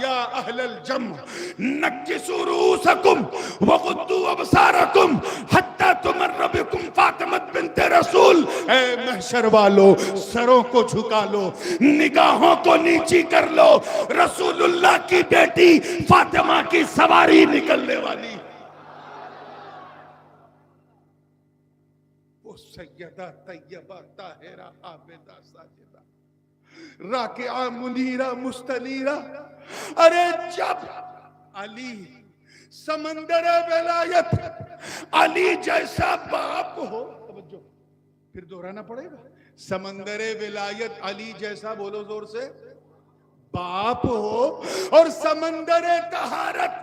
یا اہل الجمع نکسوا رؤوسکم وغضوا ابصارکم حتی تمر بکم فاطمہ فاطمہ بنت رسول، اے محشر والو سروں کو جھکا لو، نگاہوں کو نیچی کر لو، رسول اللہ کی بیٹی فاطمہ کی سواری نکلنے والی، وہ سیدہ طیبہ طاہرہ عابدہ ساجدہ راکعہ منیرہ مستنیرہ. ارے جب علی سمندر ولایت، علی جیسا باپ ہو، توجہ پھر دہرانا پڑے گا، سمندر ولایت علی جیسا، بولو زور سے، باپ ہو، اور سمندر طہارت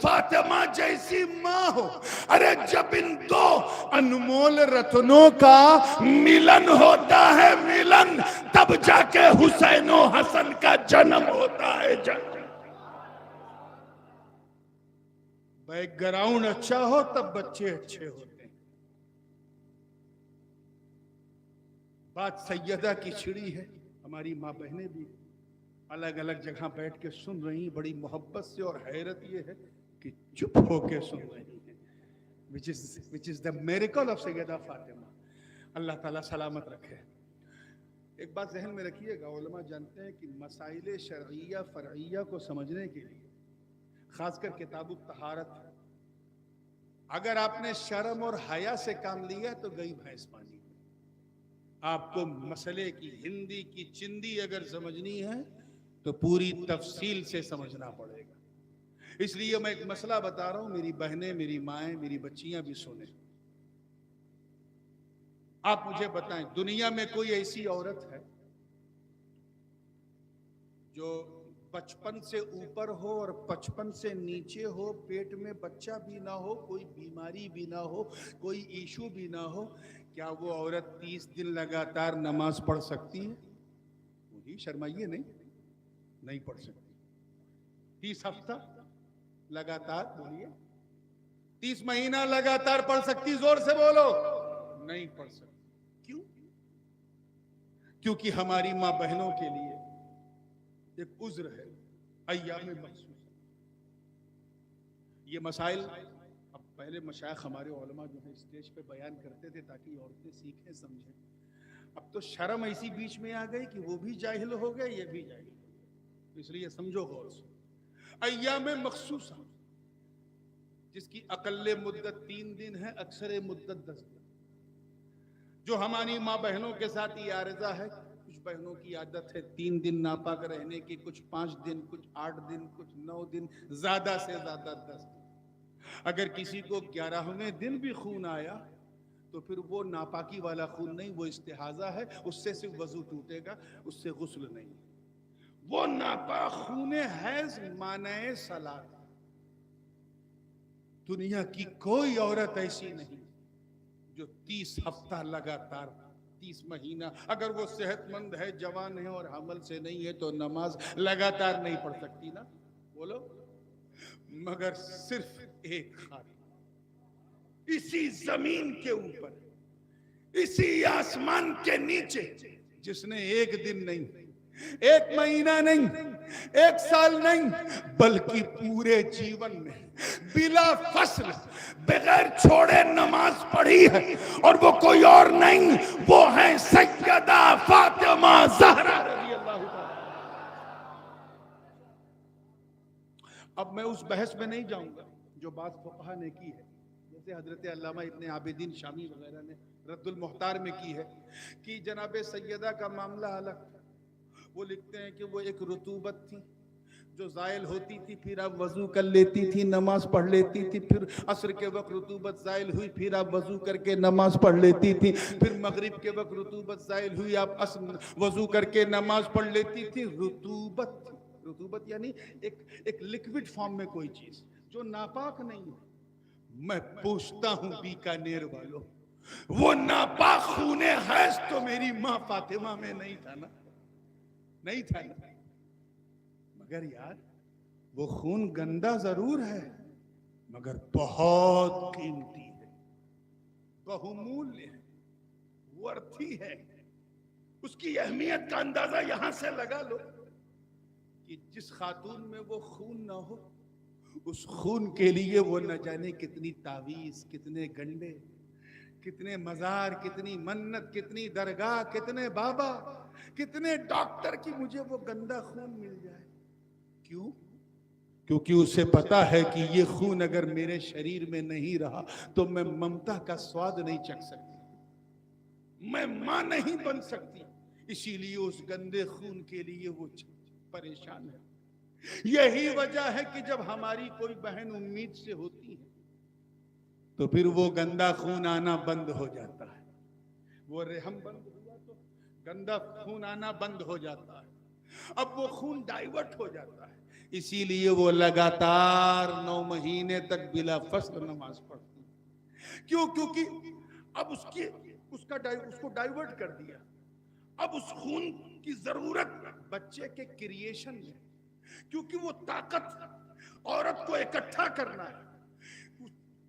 فاطمہ جیسی ماں ہو. ارے جب ان دو انمول رتنوں کا ملن ہوتا ہے، ملن، تب جا کے حسین و حسن کا جنم ہوتا ہے. بیک گراؤنڈ اچھا ہو تب بچے اچھے ہوتے ہیں. بات سیدہ کی چھڑی ہے. ہماری ماں بہنیں بھی الگ الگ جگہ بیٹھ کے سن رہی ہیں بڑی محبت سے، اور حیرت یہ ہے کہ چپ ہو کے سن رہی ہیں، which is the miracle of سیدہ فاطمہ. اللہ تعالیٰ سلامت رکھے. ایک بات ذہن میں رکھیے گا، علماء جانتے ہیں کہ مسائل شرعیہ فرعیہ کو سمجھنے کے لیے، خاص کر کتاب الطہارت، اگر آپ نے شرم اور حیا سے کام لیا تو گئی بھینس پانی. آپ کو مسئلے کی ہندی کی چندی اگر سمجھنی ہے تو پوری تفصیل سے سمجھنا پڑے گا. اس لیے میں ایک مسئلہ بتا رہا ہوں، میری بہنیں، میری مائیں، میری بچیاں بھی سنیں. آپ مجھے بتائیں، دنیا میں کوئی ایسی عورت ہے جو 55 سے اوپر ہو اور 55 سے نیچے ہو، پیٹ میں بچہ بھی نہ ہو، کوئی بیماری بھی نہ ہو، کوئی ایشو بھی نہ ہو، کیا وہ عورت 30 دن لگاتار نماز پڑھ سکتی ہے؟ وہی شرمائیے نہیں پڑھ سکتی. 30 ہفتہ لگاتار، بولیے، 30 مہینہ لگاتار پڑھ سکتی؟ زور سے بولو. نہیں پڑھ سکتی. کیوں؟ کیونکہ ہماری ماں بہنوں کے لیے ایک عذر ہے، ایام مخصوص. یہ مسائل اب پہلے مشائخ ہمارے علماء جو ہیں اسٹیج پہ بیان کرتے تھے تاکہ عورتیں سیکھیں سمجھیں. اب تو شرم ایسی بیچ میں آ گئی کہ وہ بھی جاہل ہو گئے، یہ بھی جاہل ہو گئے. اس لیے سمجھو غور سے. ایام مخصوصہ جس کی اقل مدت 3 دن ہے، اکثر مدت 10 دن. جو ہماری ماں بہنوں کے ساتھ یہ عارضہ ہے، کچھ بہنوں کی عادت ہے 3 دن ناپاک رہنے کی، کچھ 5 دن، کچھ 8 دن، کچھ 9 دن، زیادہ سے زیادہ 10 دن. اگر کسی کو 11ویں دن بھی خون آیا تو پھر وہ ناپاکی والا خون نہیں، وہ استحاضہ ہے، اس سے صرف وضو ٹوٹے گا، اس سے غسل نہیں. وہ ناپاک خون حیض مانع صلاۃ. دنیا کی کوئی عورت ایسی نہیں جو 30 ہفتہ لگاتار، 30 مہینہ، اگر وہ صحت مند ہے، جوان ہے اور حمل سے نہیں ہے تو نماز لگاتار نہیں پڑھ سکتی نا، بولو. مگر صرف ایک خاتون اسی زمین کے اوپر، اسی آسمان کے نیچے، جس نے ایک دن نہیں، ایک مہینہ نہیں، ایک سال نہیں، بلکہ پورے جیون میں بلا فصل بغیر چھوڑے نماز پڑھی ہے، اور وہ کوئی اور نہیں، وہ ہے سیدہ فاطمہ زہرا رضی اللہ تعالی. اب میں اس بحث میں نہیں جاؤں گا جو بعض فقہا نے کی ہے، جیسے حضرت علامہ ابن عابدین شامی وغیرہ نے رد المختار میں کی ہے، کہ جناب سیدہ کا معاملہ الگ. وہ لکھتے ہیں کہ وہ ایک رطوبت تھی جو زائل ہوتی تھی، پھر آپ وضو کر لیتی تھی، نماز پڑھ لیتی تھی، پھر عصر کے وقت رطوبت زائل ہوئی، پھر آپ وضو کر کے نماز پڑھ لیتی تھی، پھر مغرب کے وقت رطوبت زائل ہوئی، آپ وضو کر کے نماز پڑھ لیتی تھی. رطوبت یعنی ایک لیکوڈ فارم میں کوئی چیز جو ناپاک نہیں ہے. میں پوچھتا ہوں بیکانیر والوں، وہ ناپاک خون حیض تو میری ماں فاطمہ میں نہیں تھا نا؟ نہیں تھا نا. مگر یار وہ خون گندا ضرور ہے مگر بہت قیمتی ہے، بہمولیہ ہے، ورتھی ہے. اس کی اہمیت کا اندازہ یہاں سے لگا لو کہ جس خاتون میں وہ خون نہ ہو، اس خون کے لیے وہ نہ جانے کتنی تعویذ، کتنے گنڈے، کتنے مزار، کتنی منت، کتنی درگاہ، کتنے بابا، کتنے ڈاکٹر کی مجھے وہ گندا خون مل جائے. کیوں؟ کیونکہ اسے پتا ہے کہ یہ خون اگر میرے شریر میں نہیں رہا تو میں ممتا کا سواد نہیں چکھ سکتی، میں ماں نہیں بن سکتی. اسی لیے اس گندے خون کے لیے وہ پریشان ہے. یہی وجہ ہے کہ جب ہماری کوئی بہن امید سے ہوتی ہے تو پھر وہ گندا خون آنا بند ہو جاتا ہے. وہ رحم بند ہوا تو گندا خون آنا بند ہو جاتا ہے. اب وہ خون ڈائیورٹ ہو جاتا ہے. اسی لیے وہ لگاتار 9 مہینے تک بلا فصل نماز پڑھتی. کیوں؟ کیونکہ اب اس کو ڈائیورٹ کر دیا. اب اس خون کی ضرورت بچے کے کریشن میں، کیونکہ وہ طاقت عورت کو اکٹھا کرنا ہے.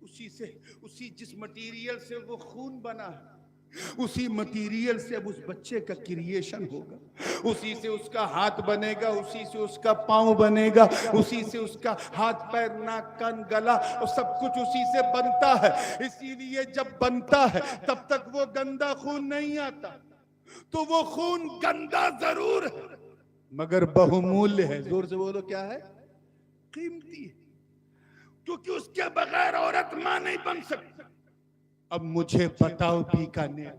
اسی جس مٹیریل سے وہ خون بنا ہے اسی مٹیریل سے اب اس بچے کا کریشن ہوگا. اسی سے اس کا ہاتھ بنے گا، اسی سے اس کا پاؤں بنے گا، اسی سے اس کا ہاتھ پیر ناک کان گلا اور سب کچھ اسی سے بنتا ہے. اسی لیے جب بنتا ہے تب تک وہ گندا خون نہیں آتا. تو وہ خون گندا ضرور ہے مگر بہمولیہ ہے. زور سے بولو کیا ہے؟ قیمتی ہے. کیونکہ اس کے بغیر عورت ماں نہیں بن سکتی. اب مجھے بتاؤ بیکانیر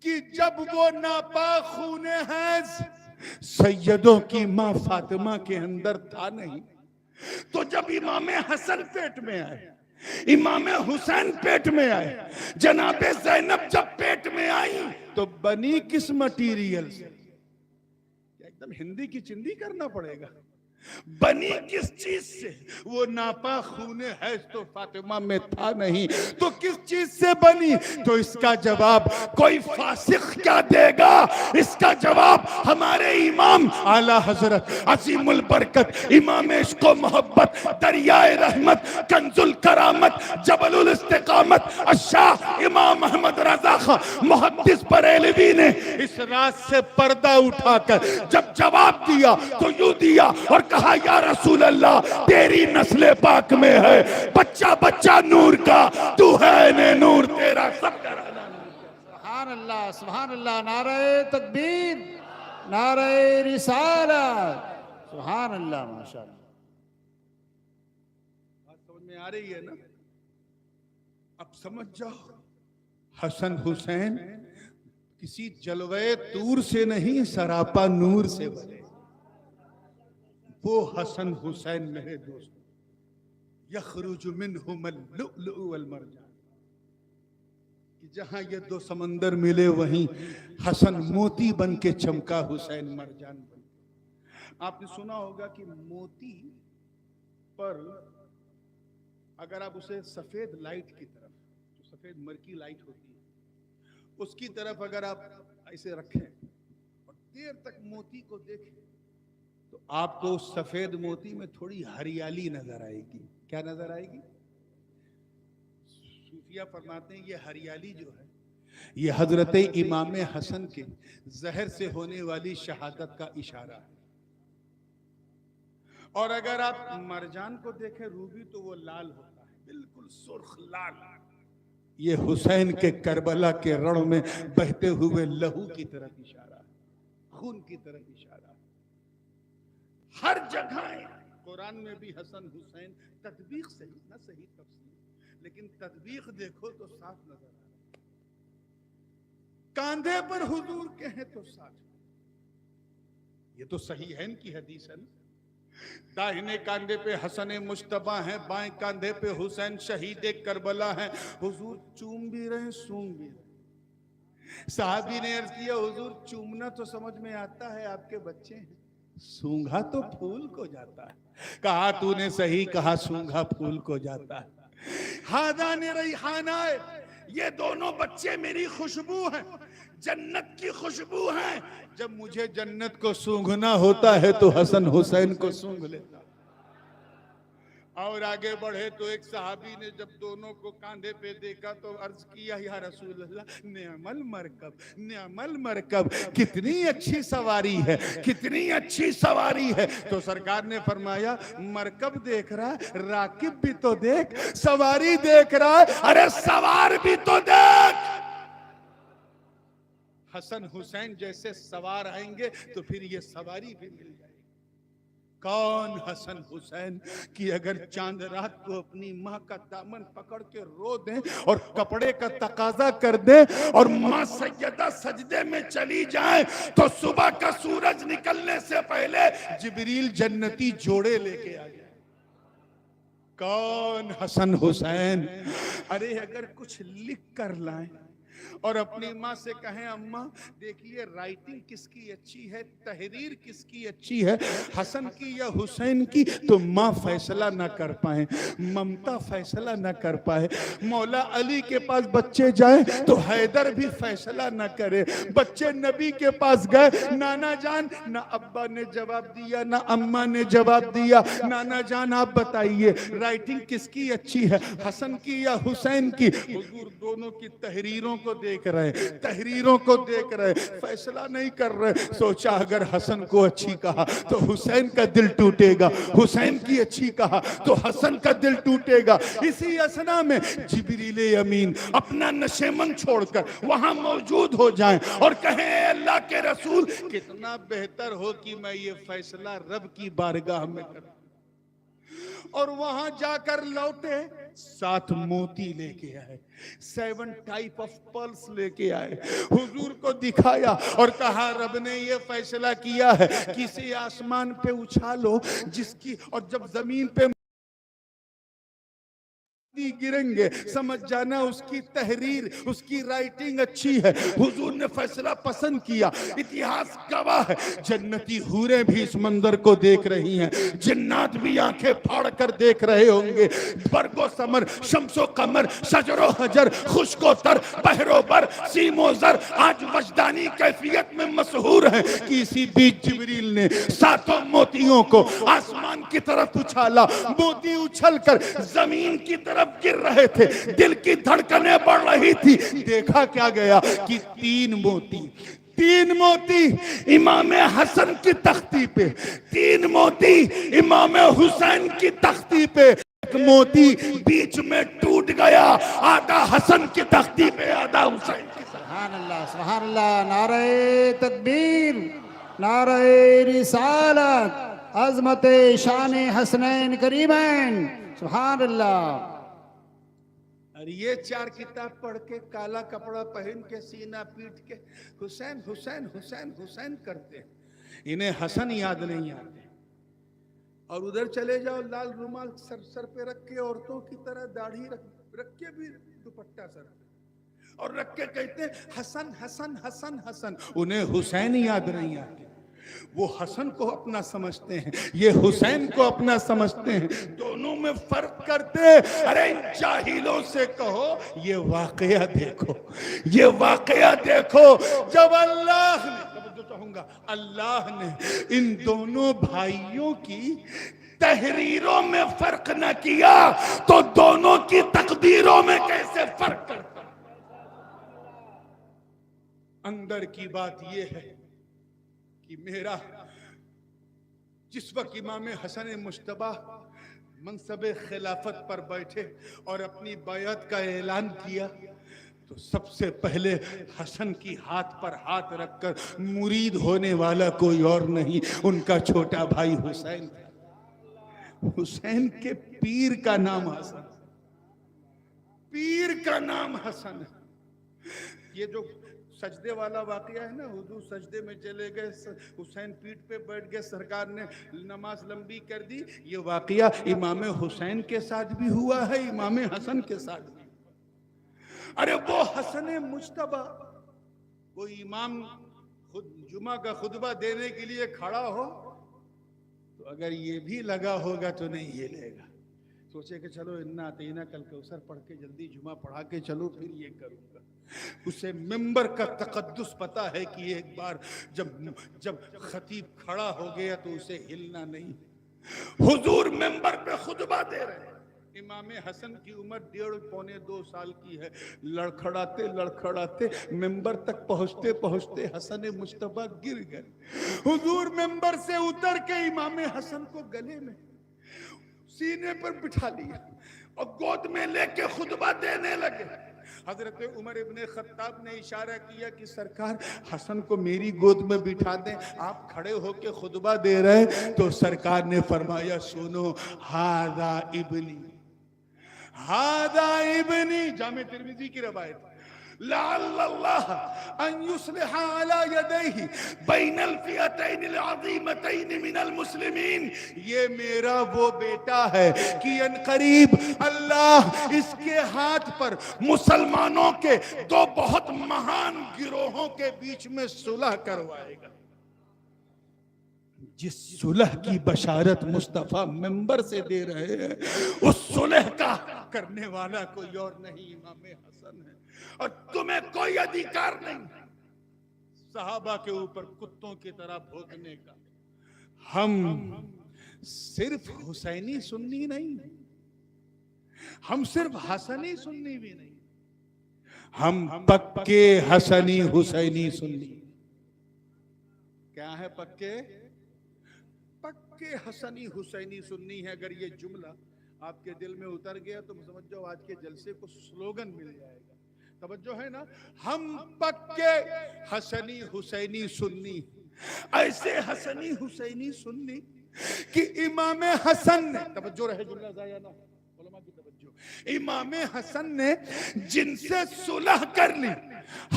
کہ جب وہ ناپاک خون حیض سیدوں کی ماں فاطمہ کے اندر تھا نہیں، تو جب امام حسن پیٹ میں آئے، امام حسین پیٹ میں آئے، جناب زینب جب پیٹ میں آئی تو بنی کس مٹیریل سے؟ ایک دم ہندی کی چندی کرنا پڑے گا. بنی کس چیز سے؟ وہ ناپاک خون حیض تو فاطمہ میں تھا نہیں، تو کس چیز سے بنی؟ تو اس کا جواب کوئی فاسق کیا دے گا؟ اس کا جواب ہمارے امام اعلی حضرت عظیم البرکت امام عشق و محبت دریائے رحمت کنز الکرامت جبل الاستقامت الشاہ امام احمد رضا خان محدث بریلوی نے اس رات سے پردہ اٹھا کر جب جواب دیا تو یوں دیا اور کہا یا رسول اللہ تیری نسل پاک میں ہے بچہ بچہ نور کا، تو ہے نور تیرا سب کرانا. سبحان اللہ، سبحان اللہ. نعرہ تکبیر، نعرہ رسالت. سبحان اللہ، ماشاءاللہ. بات سمجھ میں آ رہی ہے نا؟ اب سمجھ جاؤ حسن حسین کسی جلوے طور سے نہیں سراپا نور سے بنے. وہ حسن حسین میرے دوست یخرج منہم اللؤلؤ والمرجان، کہ جہاں یہ دو سمندر ملے وہیں حسن موتی بن کے چمکا، حسین مرجان بن کے. آپ نے سنا ہوگا کہ موتی پر اگر آپ اسے سفید لائٹ کی طرف، جو سفید مرکی لائٹ ہوتی ہے اس کی طرف اگر آپ ایسے رکھیں اور دیر تک موتی کو دیکھیں تو آپ کو اس سفید موتی میں تھوڑی ہریالی نظر آئے گی. کیا نظر آئے گی؟ صوفیہ فرماتے ہیں یہ ہریالی جو ہے یہ حضرت امام حسن کے زہر سے ہونے والی شہادت کا اشارہ ہے. اور اگر آپ مرجان کو دیکھیں روبی تو وہ لال ہوتا ہے، بالکل سرخ لال. یہ حسین کے کربلا کے رڑ میں بہتے ہوئے لہو کی طرف اشارہ ہے، خون کی طرف اشارہ ہے. ہر جگہ قرآن میں بھی حسن حسین تطبیق صحیح نہ صحیح تفسیر، لیکن تطبیق دیکھو تو صاف نظر آ رہا ہے. کاندھے پر حضور کے ہیں تو ساتھ، یہ تو صحیح ہے ان کی حدیث ہے نا. داہنے کاندھے پہ حسن مجتبیٰ ہیں، بائیں کاندھے پہ حسین شہید کربلا ہیں. حضور چوم بھی رہے سونگ بھی رہے. صحابی نے عرض کیا حضور چومنا تو سمجھ میں آتا ہے، آپ کے بچے ہیں، سونگھا تو پھول کو جاتا ہے. کہا تو نے صحیح کہا، سونگھا پھول کو جاتا ہے. ہادان ریحانہ، یہ دونوں بچے میری خوشبو ہیں، جنت کی خوشبو ہیں. جب مجھے جنت کو سونگھنا ہوتا ہے تو حسن حسین کو سونگھ لیتا. اور آگے بڑھے تو ایک صحابی نے جب دونوں کو کاندھے پہ دیکھا تو عرض کیا یا رسول اللہ نعم المرکب نعم المرکب، کتنی اچھی سواری ہے، کتنی اچھی سواری ہے۔ تو سرکار نے فرمایا مرکب دیکھ رہا ہے، راکب بھی تو دیکھ، سواری دیکھ رہا ہے، ارے سوار بھی تو دیکھ۔ حسن حسین جیسے سوار آئیں گے تو پھر یہ سواری بھی مل جائے گی۔ کون حسن حسین کی اگر چاند رات کو اپنی ماں کا دامن پکڑ کے رو دیں اور کپڑے کا تقاضا کر دیں اور ماں سیدہ سجدے میں چلی جائیں تو صبح کا سورج نکلنے سے پہلے جبریل جنتی جوڑے لے کے آ جائے۔ کون حسن حسین؟ ارے اگر کچھ لکھ کر لائیں اور اپنی ماں سے کہیں اماں دیکھیے رائٹنگ کس کی اچھی ہے، تحریر کس کی اچھی ہے، حسن کی یا حسین کی، تو ماں فیصلہ نہ کر پائیں، ممتا فیصلہ نہ کر پائے۔ مولا علی کے پاس بچے جائیں تو حیدر بھی فیصلہ نہ کرے۔ بچے نبی کے پاس گئے، نانا جان، نہ ابا نے جواب دیا نہ اماں نے جواب دیا، نانا جان آپ بتائیے رائٹنگ کس کی اچھی ہے، حسن کی یا حسین کی؟ حضور دونوں کی تحریروں کو دیکھ رہے، تحریروں کو دیکھ رہے، فیصلہ نہیں کر رہے۔ سوچا اگر حسن کو اچھی کہا تو حسین کا دل ٹوٹے گا، حسین کی اچھی کہا تو حسن کا دل ٹوٹے گا۔ اسی اسنا میں جبریل امین اپنا نشیمن چھوڑ کر وہاں موجود ہو جائیں اور کہیں اے اللہ کے رسول کتنا بہتر ہو کہ میں یہ فیصلہ رب کی بارگاہ میں کروں۔ اور وہاں جا کر لوٹے 7 موتی لے کے آئے، 7 ٹائپ آف پلس لے کے آئے، حضور کو دکھایا اور کہا رب نے یہ فیصلہ کیا ہے کسی آسمان پہ اچھالو جس کی، اور جب زمین پہ گریں گے سمجھ جانا اس کی تحریر، اس کی رائٹنگ اچھی ہے۔ حضور نے فیصلہ پسند کیا۔ اتہاس گواہ ہے جنتی حوریں بھی اس منظر کو دیکھ رہی ہیں، جنات بھی آنکھیں پھاڑ کر دیکھ رہے ہوں گے۔ برگ و ثمر، شمس و قمر، شجر و حجر، خشک و تر، بحر و بر، سیم و زر آج وجدانی کیفیت میں مسحور ہیں کہ اسی بیچ جبریل نے 7 موتیوں کو آسمان کی طرف اچھالا۔ موتی اچھل کر زمین کی طرف گر رہے تھے، دل کی دھڑکنیں بڑھ رہی تھی۔ دیکھا کیا گیا کہ 3 موتی امام حسن کی تختی پہ، 3 موتی امام حسین کی تختی پہ، ایک موتی بیچ میں ٹوٹ گیا، آدھا حسن کی تختی پہ آدھا حسین کی۔ سبحان اللہ سبحان اللہ، نعرہ تکبیر، نعرہ رسالت، عظمت شان حسنین کریمین، سبحان اللہ۔ اور یہ 4 کتاب پڑھ کے کالا کپڑا پہن کے سینہ پیٹ کے حسین حسین حسین حسین کرتے ہیں، انہیں حسن یاد نہیں آتے۔ اور ادھر چلے جاؤ لال رومال سر پہ رکھ کے عورتوں کی طرح داڑھی رکھ کے بھی دوپٹہ سر پہ اور رکھ کے کہتے ہیں حسن حسن حسن حسن، انہیں حسین یاد نہیں آتے۔ وہ حسن کو اپنا سمجھتے ہیں، یہ حسین کو اپنا سمجھتے ہیں، دونوں میں فرق کرتے ہیں۔ ارے ان جاہلوں سے کہو یہ واقعہ دیکھو، یہ واقعہ دیکھو جب اللہ نے ان دونوں بھائیوں کی تحریروں میں فرق نہ کیا تو دونوں کی تقدیروں میں کیسے فرق کرتا؟ اندر کی بات یہ ہے کہ میرا جس وقت امام حسن مجتبی منصب خلافت پر بیٹھے اور اپنی بیعت کا اعلان کیا تو سب سے پہلے حسن کی ہاتھ پر ہاتھ رکھ کر مرید ہونے والا کوئی اور نہیں، ان کا چھوٹا بھائی حسین تھا۔ حسین کے پیر کا نام حسن، پیر کا نام حسن۔ یہ جو سجدے والا واقعہ ہے نا، حضور سجدے میں چلے گئے، حسین پیٹ پہ بیٹھ گئے، سرکار نے نماز لمبی کر دی، یہ واقعہ امام حسین کے ساتھ بھی ہوا ہے، امام حسن کے ساتھ بھی۔ ارے وہ حسن مجتبی، کوئی امام جمعہ کا خطبہ دینے کے لیے کھڑا ہو تو اگر یہ بھی لگا ہوگا تو نہیں یہ لے گا، سوچے کہ چلو انا اتینا کل کوثر پڑھ کے جلدی جمعہ پڑھا کے چلو پھر یہ کروں گا۔ اسے ممبر کا تقدس پتا ہے کہ ایک بار جب خطیب کھڑا ہو گیا تو اسے ہلنا نہیں، حضور منبر پہ خطبہ دے رہے ہیں، امام حسن کی عمر 1.5-2 سال کی ہے، لڑکھڑاتے لڑکھڑاتے منبر تک پہنچتے پہنچتے حسن مجتبیٰ گر گئے۔ حضور منبر سے اتر کے امام حسن کو گلے میں سینے پر بٹھا لیا اور گود میں لے کے خطبہ دینے لگے۔ حضرت عمر ابن خطاب نے اشارہ کیا کہ سرکار حسن کو میری گود میں بٹھا دیں، آپ کھڑے ہو کے خطبہ دے رہے، تو سرکار نے فرمایا سنو، ہذا ابنی، ہذا ابنی، جامع ترمذی کی روایت، لعل اللہ ان یصلح علی یدیہ بین الفئتین العظیمتین من المسلمین، یہ میرا وہ بیٹا ہے کہ ان قریب اللہ اس کے ہاتھ پر مسلمانوں کے دو بہت مہان گروہوں کے بیچ میں صلح کروائے گا۔ جس صلح کی بشارت مصطفیٰ منبر سے دے رہے ہیں، اس صلح کا کرنے والا کوئی اور نہیں، امام حسن ہے، اور تمہیں کوئی ادھیکار نہیں صحابہ کے اوپر کتوں کی طرح بھونکنے کا۔ ہم صرف حسینی سنی نہیں، ہم صرف حسنی سنی بھی نہیں، ہم پکے حسنی حسینی سنی۔ کیا ہے پکے حسنی حسینی سنی ہے؟ اگر یہ جملہ آپ کے دل میں اتر گیا تو سمجھ جاؤ آج کے جلسے کو سلوگن مل جائے گا۔ توجہ ہے نا؟ ہم پکے حسنی حسینی سنی، ایسے حسنی حسینی سنی کہ امام حسن نے، توجہ رہے جملہ ضائع نہ ہو، علماء کی توجہ، امام حسن نے جن سے صلح کر لی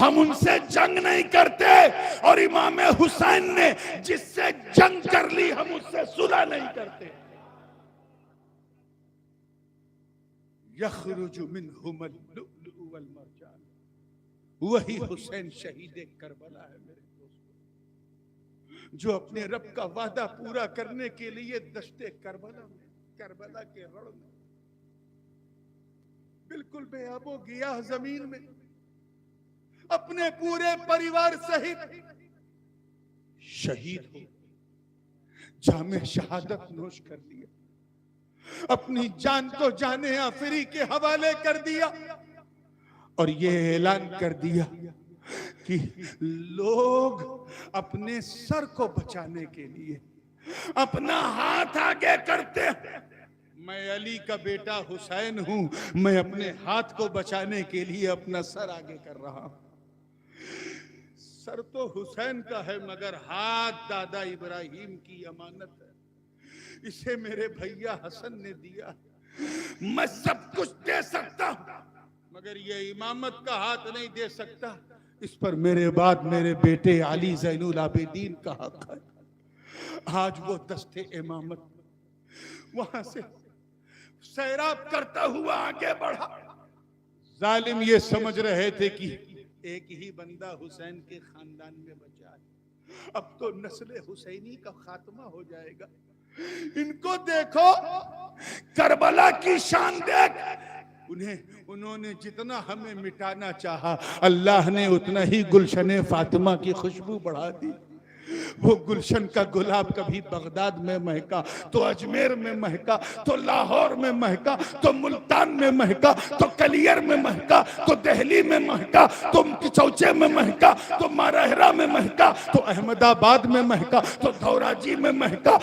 ہم ان سے جنگ نہیں کرتے، اور امام حسین نے جس سے جنگ کر لی ہم اس سے صلح نہیں کرتے۔ یخرج منہم اللؤلؤ والمرجان، وہی حسین شہید کربلا ہے میرے دوستو، جو اپنے رب کا وعدہ پورا کرنے کے لیے دشت کربلا میں، کربلا کے رڑ میں بالکل بے آب و گیاہ زمین میں اپنے پورے پریوار سہت شہید ہو، جام شہادت نوش کر لیا، اپنی جان کو جان آفری کے حوالے کر دیا، اور یہ اعلان کر دیا کہ لوگ اپنے سر کو بچانے کے لیے اپنا ہاتھ آگے کرتے ہیں، میں علی کا بیٹا حسین ہوں، میں اپنے ہاتھ کو بچانے کے لیے اپنا سر آگے کر رہا ہوں۔ سر تو حسین کا ہے مگر ہاتھ دادا ابراہیم کی امانت ہے، اسے میرے بھیا حسن نے دیا۔ میں سب کچھ دے سکتا ہوں مگر یہ امامت کا ہاتھ نہیں دے سکتا، اس پر میرے بعد میرے بیٹے علی زین العابدین کا حق ہے۔ آج وہ دست امامت وہاں سے سیراب کرتا ہوا آگے بڑھا۔ ظالم یہ سمجھ رہے تھے کہ ایک ہی بندہ حسین کے خاندان میں بچا ہے، اب تو نسل حسینی کا خاتمہ ہو جائے گا۔ ان کو دیکھو، کربلا کی شان دیکھ، انہوں نے جتنا ہمیں مٹانا چاہا اللہ نے اتنا ہی گلشن فاطمہ کی خوشبو بڑھا دی۔ وہ گلشن کا گلاب کبھی بغداد میں مہکا، تو اجمیر میں مہکا، تو لاہور میں مہکا، تو ملتان میں مہکا، تو کلیر میں مہکا، تو دہلی میں مہکا، تو چوچے میں مہکا، تو مارہرہ میں مہکا، تو احمد آباد میں مہکا، تو دھوراجی میں مہکا،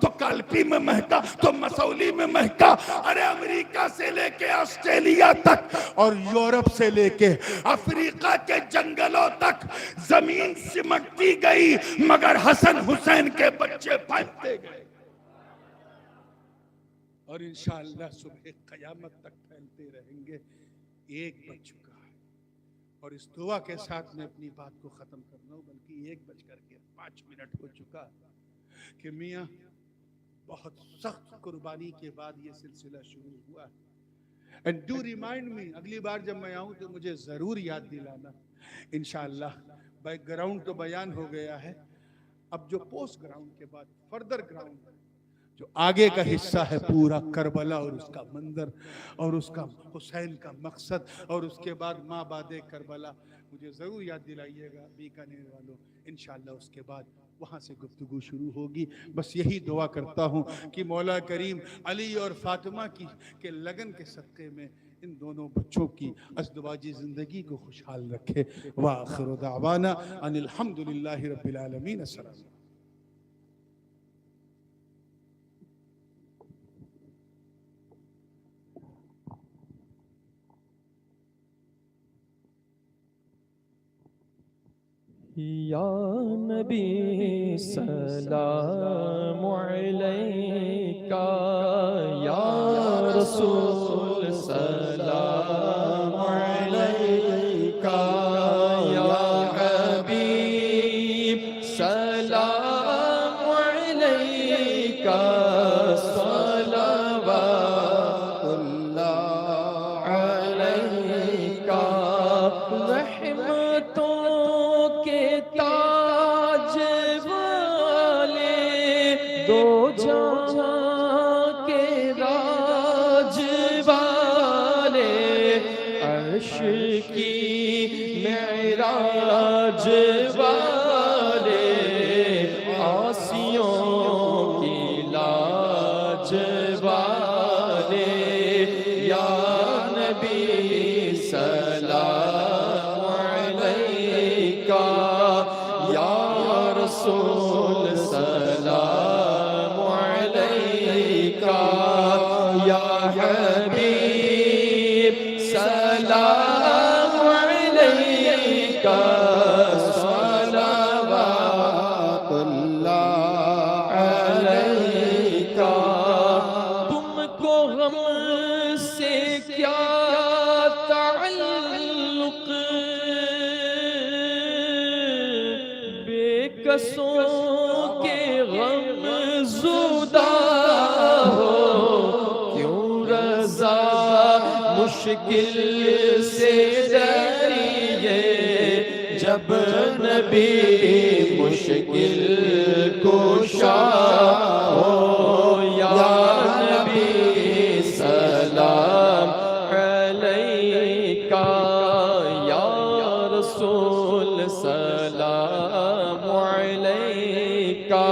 تو کالپی میں مہکا، تو مسولی میں مہکا۔ ارے امریکہ سے لے کے آسٹریلیا تک اور یورپ سے لے کے افریقہ کے جنگلوں تک زمین سمٹتی گئی مگر حسن حسین کے بچے پھیلتے گئے، اور انشاءاللہ صبح قیامت تک پھیلتے رہیں گے۔ ایک بج چکا ہے، اور اس دعا کے ساتھ میں اپنی بات کو ختم کرنا ہوں، بلکہ 1:05 ہو چکا کہ میاں بہت سخت قربانی کے بعد یہ سلسلہ شروع ہوا ہے۔ And do remind me، اگلی بار جب میں آؤں تو مجھے ضرور یاد دلانا۔ انشاءاللہ بیک گراؤنڈ تو بیان ہو گیا ہے، اب جو پوسٹ گراؤنڈ کے بعد فردر گراؤنڈ جو آگے کا حصہ ہے پورا کربلا اور اس کا منظر اور اس کا حسین کا مقصد، اور اس کے بعد ماں بعد کربلا، مجھے ضرور یاد دلائیے گا بیکانیر والوں۔ انشاءاللہ اس کے بعد وہاں سے گفتگو شروع ہوگی. بس یہی دعا کرتا ہوں کہ مولا کریم علی اور فاطمہ کی کے لگن کے صدقے میں ان دونوں بچوں کی ازدواجی زندگی کو خوشحال رکھے. وآخر دعوانا ان الحمدللہ رب العالمین. السلام. یا نبی سلام علیکہ، یا رسول سلام علیکہ، یا حبیب سلام علیکہ، صلوات اللہ علیکہ. رحمتوں دو جہاں کے راج والے، عرش کی معراج والے، آسیوں کی لاج والے. یا نبی سلام علیکہ، یا رسول سلام علیکہ، یا حبیب سلام علیکہ، صلوات اللہ علیکہ. تم کو غم سے کیا تعلق، بے کسوں کے غم زدہ ہو، کیوں رضا مشکل سے ڈریے، جب نبی مشکل کشا ہو. یا نبی سلام علیکہ، یا رسول سلام علیکہ،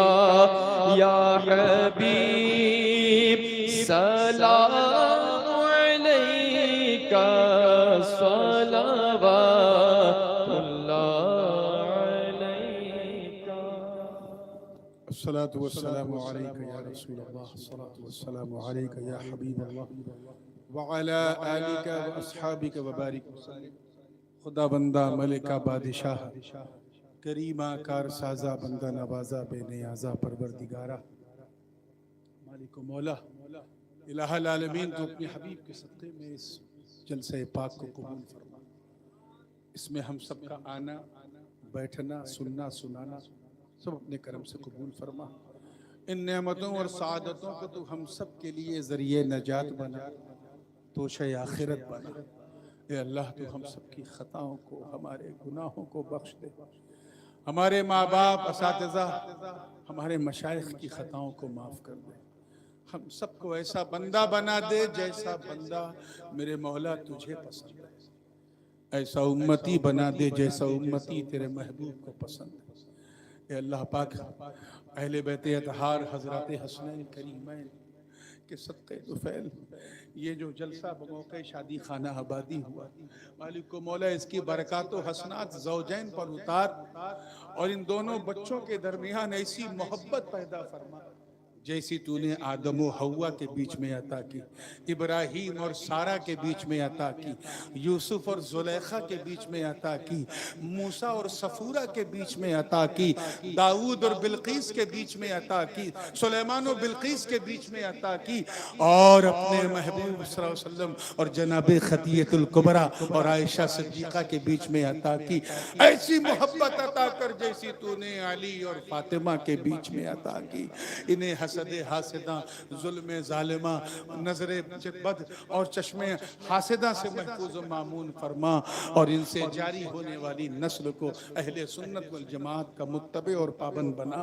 یا حبیب سلام علیکہ، صلوات اللہ علیکہ. الصلاة والسلام علیکہ یا رسول اللہ، الصلاة والسلام علیکہ یا حبیب اللہ، وعلی آلک و اصحابک وبارک وسلم. خدا بندہ ملکہ بادشاہ، کریمہ کار سازہ بندہ نوازہ بے نیازہ پروردگارہ، مالک و مولا الہ العالمین. تو اپنے حبیب کے صدقے میں اس جلسہ پاک کو قبول فرما. اس میں ہم سب کا آنا، بیٹھنا، سننا، سنانا سب اپنے کرم سے قبول فرما. ان نعمتوں اور سعادتوں کو تو ہم سب کے لیے ذریعہ نجات بنا، توشہ آخرت بنا. اے اللہ تو ہم سب کی خطاؤں کو، ہمارے گناہوں کو بخش دے. ہمارے ماں باپ، اساتذہ، ہمارے مشائخ کی خطاؤں کو معاف کر دے. ہم سب کو ایسا بندہ بنا دے جیسا بندہ میرے مولا تجھے پسند ہے. ایسا امتی بنا دے جیسا امتی تیرے محبوب کو پسند ہے. اے اللہ پاک، اہل بیت اطہار حضرات حسنین کریمین کے صدقے طفیل یہ جو جلسہ بموقع شادی خانہ آبادی ہوا، مالک و مولا اس کی برکات و حسنات زوجین پر اتار، اور ان دونوں بچوں کے درمیان ایسی محبت پیدا فرما جیسی تو نے آدم و حوا کے بیچ میں عطا کی، ابراہیم اور سارہ کے بیچ میں عطا کی، یوسف اور زلیخا کے بیچ میں عطا کی، موسیٰ اور صفورہ کے بیچ میں عطا کی، داؤد اور بلقیس کے بیچ میں عطا کی، سلیمان و بلقیس کے بیچ میں عطا کی، اور اپنے محبوب صلی اللہ علیہ وسلم اور جناب خدیجہ الکبریٰ اور عائشہ صدیقہ کے بیچ میں عطا کی. ایسی محبت عطا کر جیسی تو نے علی اور فاطمہ کے بیچ میں عطا کی. انہیں حسد حاسداں، ظلم ظالمہ، نظر بد اور چشم حاسدہ سے محفوظ و معمون فرما، اور ان سے جاری ہونے والی نسل کو اہل سنت والجماعت کا متبع اور پابند بنا۔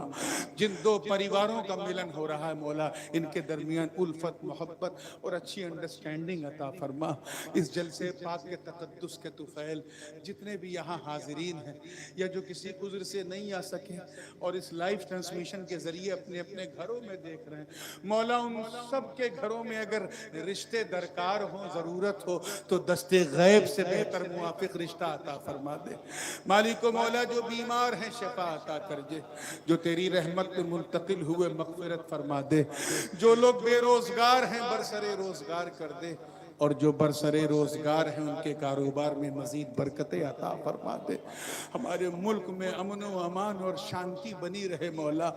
جن دو پریواروں کا ملن ہو رہا ہے مولا، ان کے درمیان الفت، محبت اور اچھی انڈرسٹینڈنگ عطا فرما۔ اس جلسے پاک کے تقدس کے طفیل جتنے بھی یہاں حاضرین ہیں یا جو کسی عذر سے نہیں آ سکے اور اس لائف ٹرانسمیشن کے ذریعے اپنے اپنے گھروں میں دیکھ رہے ہیں، مولا ان سب کے گھروں میں اگر رشتے درکار ہوں، ضرورت ہو تو دست غیب سے بہتر موافق رشتہ عطا فرما دے۔ مالک و مولا جو بیمار ہیں شفا عطا کر دے، جو تیری رحمت میں منتقل ہوئے مغفرت فرما دے، جو لوگ بے روزگار ہیں برسر روزگار کر دے، اور جو برسر روزگار ہیں ان کے کاروبار میں مزید برکتیں عطا فرما دے۔ ہمارے ملک میں امن و امان اور شانتی بنی رہے مولا،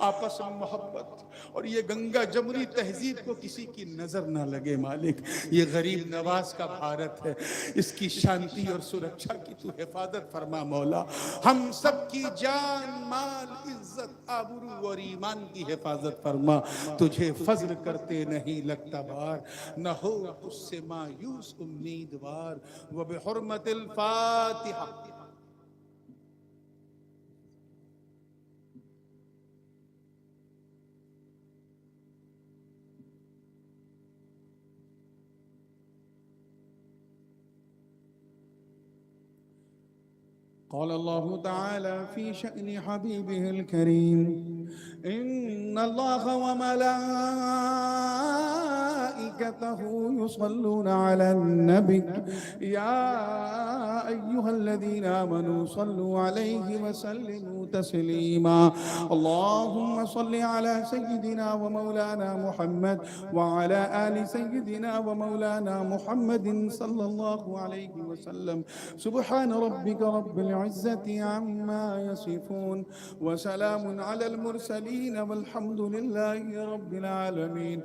آپس میں محبت، اور یہ گنگا جمنی تہذیب کو کسی کی نظر نہ لگے مالک۔ یہ غریب نواز کا بھارت ہے، اس کی شانتی اور سرکشا کی تو حفاظت فرما مولا۔ ہم سب کی جان، مال، عزت، آبرو اور ایمان کی حفاظت فرما۔ تجھے فضل کرتے نہیں لگتا بار، نہ ہو اس سے مایوس امیدوار۔ وبحرمت الفاتحہ۔ قال الله تعالى في شأن حبيبه الكريم: إن الله وملائكته يصلون على النبي يا أيها الذين آمنوا صلوا عليه وسلموا تسليما اللهم صل على سيدنا ومولانا محمد وعلى آل سيدنا ومولانا محمد صلى الله عليه وسلم سبحان ربك رب العزة عما يصفون وسلام على المرسلين والحمد لله رب العالمين